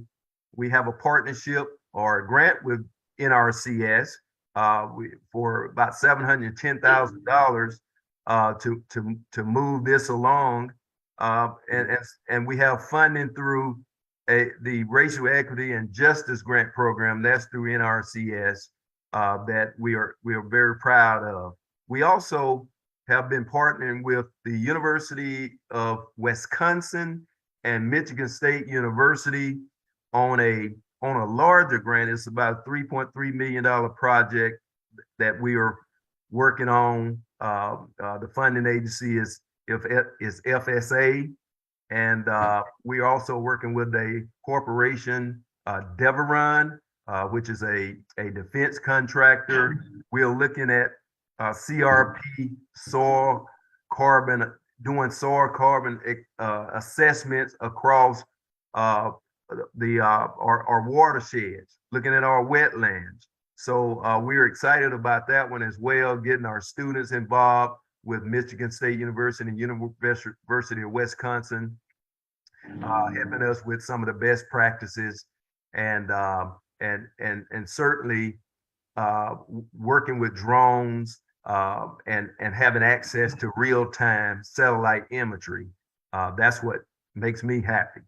partnership or a grant with NRCS for about $710,000 to move this along. And we have funding through the Racial Equity and Justice Grant Program. That's through NRCS that we are very proud of. We also have been partnering with the University of Wisconsin and Michigan State University on a larger grant. It's about a $3.3 million project that we are working on. The funding agency is FSA, and we are also working with a corporation, Deveron, which is a defense contractor. We are looking at CRP soil carbon, doing soil carbon assessments across our watersheds, looking at our wetlands. So we're excited about that one as well, getting our students involved with Michigan State University and University of Wisconsin, helping us with some of the best practices, and certainly working with drones and having access to real-time satellite imagery. That's what makes me happy.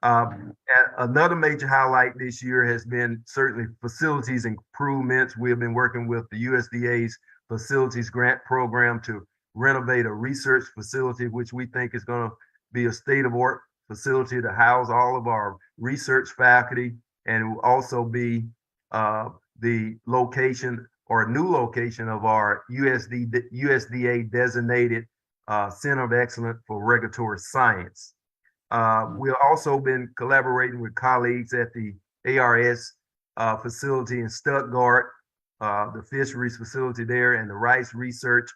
Another major highlight this year has been certainly facilities improvements. We have been working with the USDA's facilities grant program to renovate a research facility, which we think is going to be a state-of-the-art facility to house all of our research faculty, and it will also be the location or a new location of our USDA designated Center of Excellence for Regulatory Science. We've also been collaborating with colleagues at the ARS facility in Stuttgart, the fisheries facility there, and the Rice Research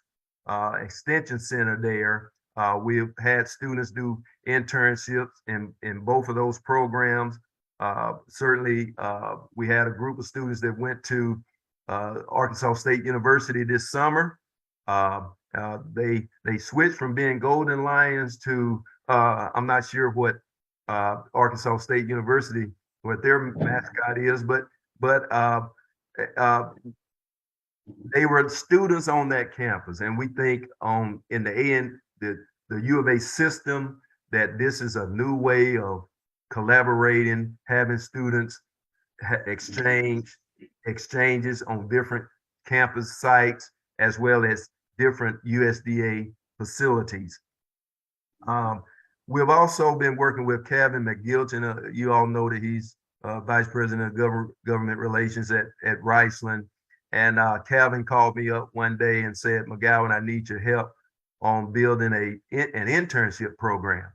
Extension Center there. We've had students do internships in both of those programs. Certainly, we had a group of students that went to Arkansas State University this summer. They switched from being Golden Lions to I'm not sure what Arkansas State University, what their mascot is, but they were students on that campus, and we think in the U of A system that this is a new way of collaborating, having students exchanges on different campus sites, as well as different USDA facilities. We've also been working with Kevin McGilton. You all know that he's Vice President of Government Relations at Riceland. And Calvin called me up one day and said, McGowan, I need your help on building an internship program.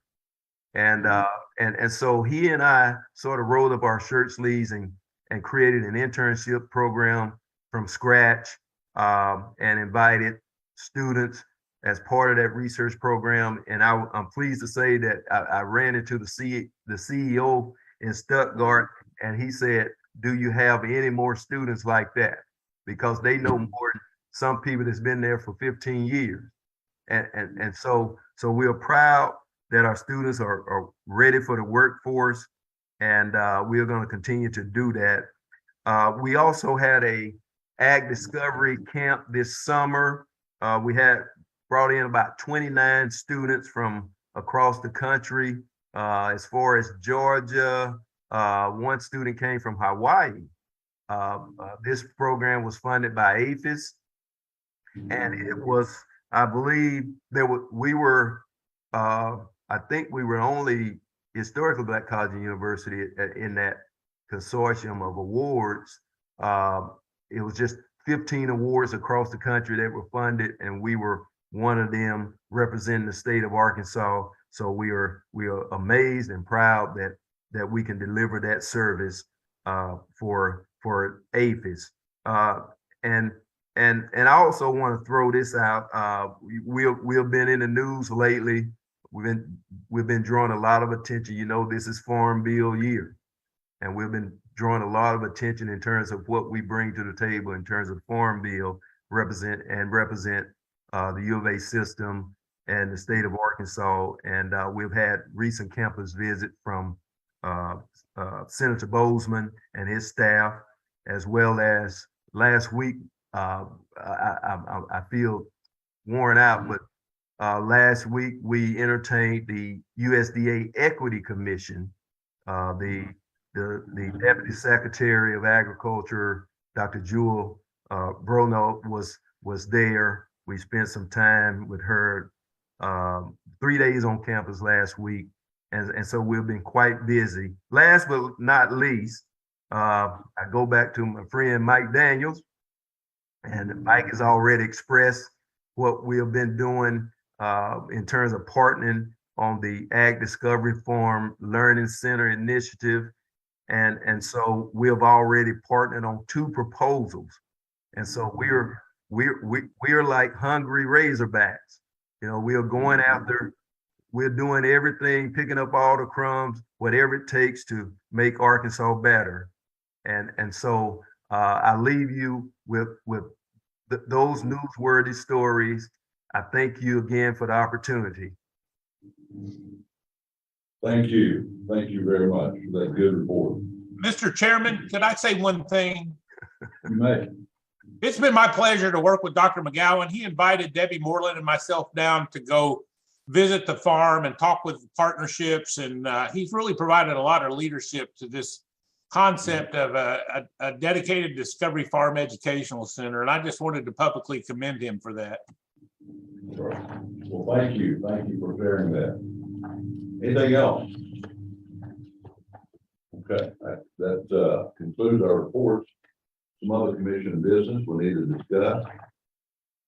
And so he and I sort of rolled up our shirt sleeves and created an internship program from scratch, and invited students as part of that research program. And I'm pleased to say that I ran into the CEO in Stuttgart, and he said, do you have any more students like that? Because they know more than some people that's been there for 15 years. And so we're proud that our students are ready for the workforce, and we are going to continue to do that. We also had a Ag Discovery Camp this summer. We had brought in about 29 students from across the country. As far as Georgia, one student came from Hawaii. This program was funded by APHIS, and it was, I believe, I think we were only historically Black College and University in that consortium of awards. It was just 15 awards across the country that were funded, and we were one of them representing the state of Arkansas. So we are amazed and proud that we can deliver that service for APHIS. And and I also want to throw this out. We've been in the news lately. We've been drawing a lot of attention. You know, this is Farm Bill year. And we've been drawing a lot of attention in terms of what we bring to the table in terms of Farm Bill represent the U of A system and the state of Arkansas. And we've had recent campus visit from Senator Bozeman and his staff, as well as last week. I feel worn out, but last week we entertained the USDA Equity Commission. The Deputy Secretary of Agriculture, Dr. Jewel Bruno, was there. We spent some time with her 3 days on campus last week. And so we've been quite busy. Last but not least, I go back to my friend Mike Daniels. And Mike has already expressed what we have been doing in terms of partnering on the Ag Discovery Farm Learning Center initiative. And so we have already partnered on 2 proposals. And so we're like hungry Razorbacks. You know, we are going after, we're doing everything, picking up all the crumbs, whatever it takes to make Arkansas better. And so I leave you with those newsworthy stories. I thank you again for the opportunity. Thank you. Thank you very much for that good report. Mr. Chairman, could I say one thing? You may. It's been my pleasure to work with Dr. McGowan. He invited Debbie Moreland and myself down to go visit the farm and talk with partnerships. And he's really provided a lot of leadership to this concept of a dedicated Discovery Farm Educational Center. And I just wanted to publicly commend him for that. Well, thank you. Thank you for sharing that. Anything else? Okay, that concludes our reports. Some other commission business we need to discuss.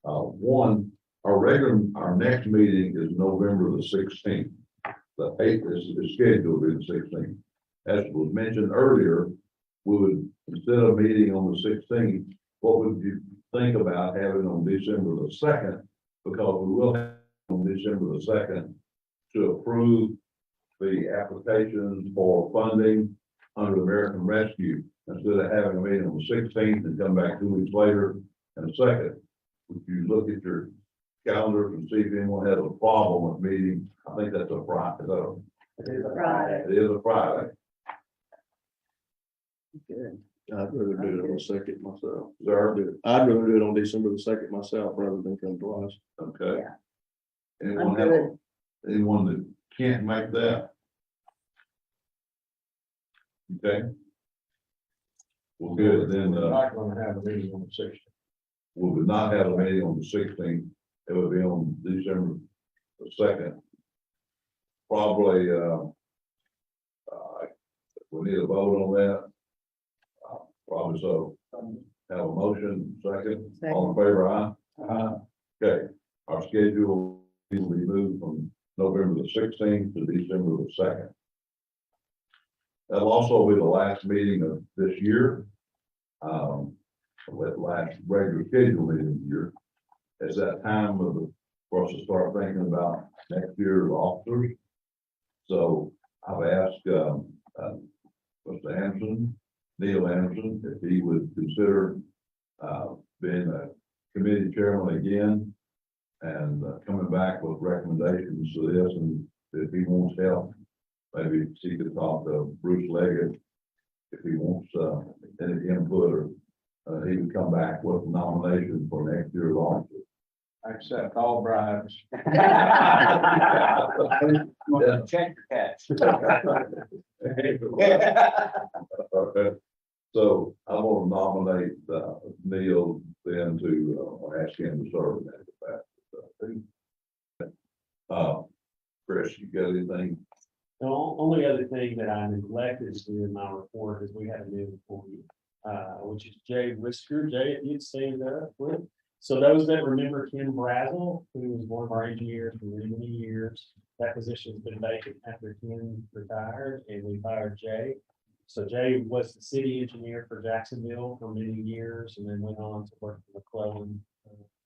One, our next meeting is November the 16th. The 8th is scheduled to be the 16th. As was mentioned earlier, we would, instead of meeting on the 16th, what would you think about having on December the 2nd? Because we will have on December the 2nd to approve the applications for funding under the American Rescue, instead of having a meeting on the 16th and come back 2 weeks later and the 2nd. If you look at your calendars and see if anyone has a problem with meeting, I think that's a Friday. It is a Friday. It is a Friday. Good. I'd rather do it on the 2nd myself. Sir? I'd rather do it on December the 2nd myself rather than come twice. Okay. Yeah. Anyone I'm have, good. anyone that can't make that? Okay. Well, good, then, We're not gonna have a meeting on the 16th. we would not have a meeting on the 16th. It would be on December the 2nd. Probably, we need a vote on that. Probably so. Have a motion, second, all in favor, aye? Okay, our schedule will be moved from November the 16th to December the 2nd. That'll also be the last meeting of this year. The last regular scheduled meeting of the year. It's that time for us to start thinking about next year's officers. So I've asked Mr. Anderson, Neil Anderson, if he would consider being a committee chairman again and coming back with recommendations to this, and if he wants help, maybe he could talk to Bruce Leggett if he wants any input, or he would come back with a nomination for next year's officer. I accept all bribes. Check your cash. Okay, so I'm gonna nominate Neil then to ask him to serve in that capacity. Chris, you got anything? The only other thing that I neglected to do in my report is we had a new employee, which is Jay Whisker. Jay, if you'd say that, please. So those that remember Ken Brazel, who was one of our engineers for many, many years, that position's been vacant after Ken retired, and we hired Jay. So Jay was the city engineer for Jacksonville for many years and then went on to work for McClellan,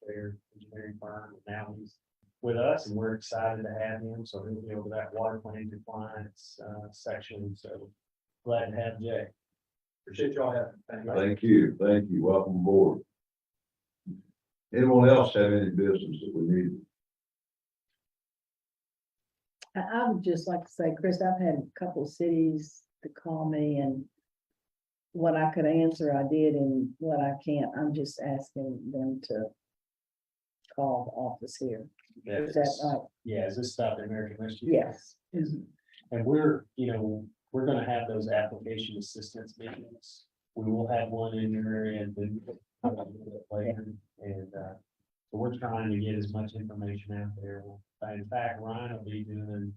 their engineering firm. And now he's with us and we're excited to have him. So he'll be over that water plan compliance section. So glad to have Jay. Appreciate y'all having. Thank you, welcome aboard. Anyone else have any business that we need? I would just like to say, Chris, I've had a couple of cities to call me and what I could answer, I did, and what I can't, I'm just asking them to call the office here. Is that right? Yeah, is this stuff in American Rescue? Yes. And we're, we're gonna have those application assistance meetings. We will have one in your area and then later. And so we're trying to get as much information out there. In fact, Ryan will be doing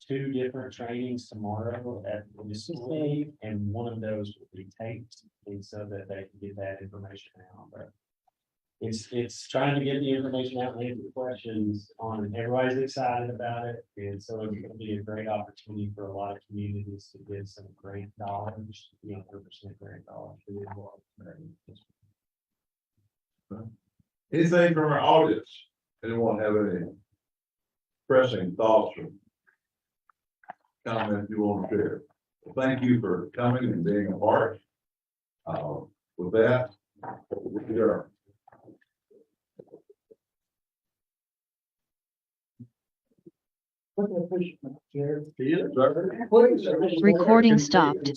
2 different trainings tomorrow at the facility, and one of those will be taped, and so that they can get that information out. But it's trying to get the information out and answer the questions on. Everybody's excited about it, and so it's going to be a great opportunity for a lot of communities to get some grant dollars, 100% grant dollars. Anything from our audience? Anyone have any pressing thoughts or comments you want to share? Well, thank you for coming and being a part. With that, we are. Recording stopped.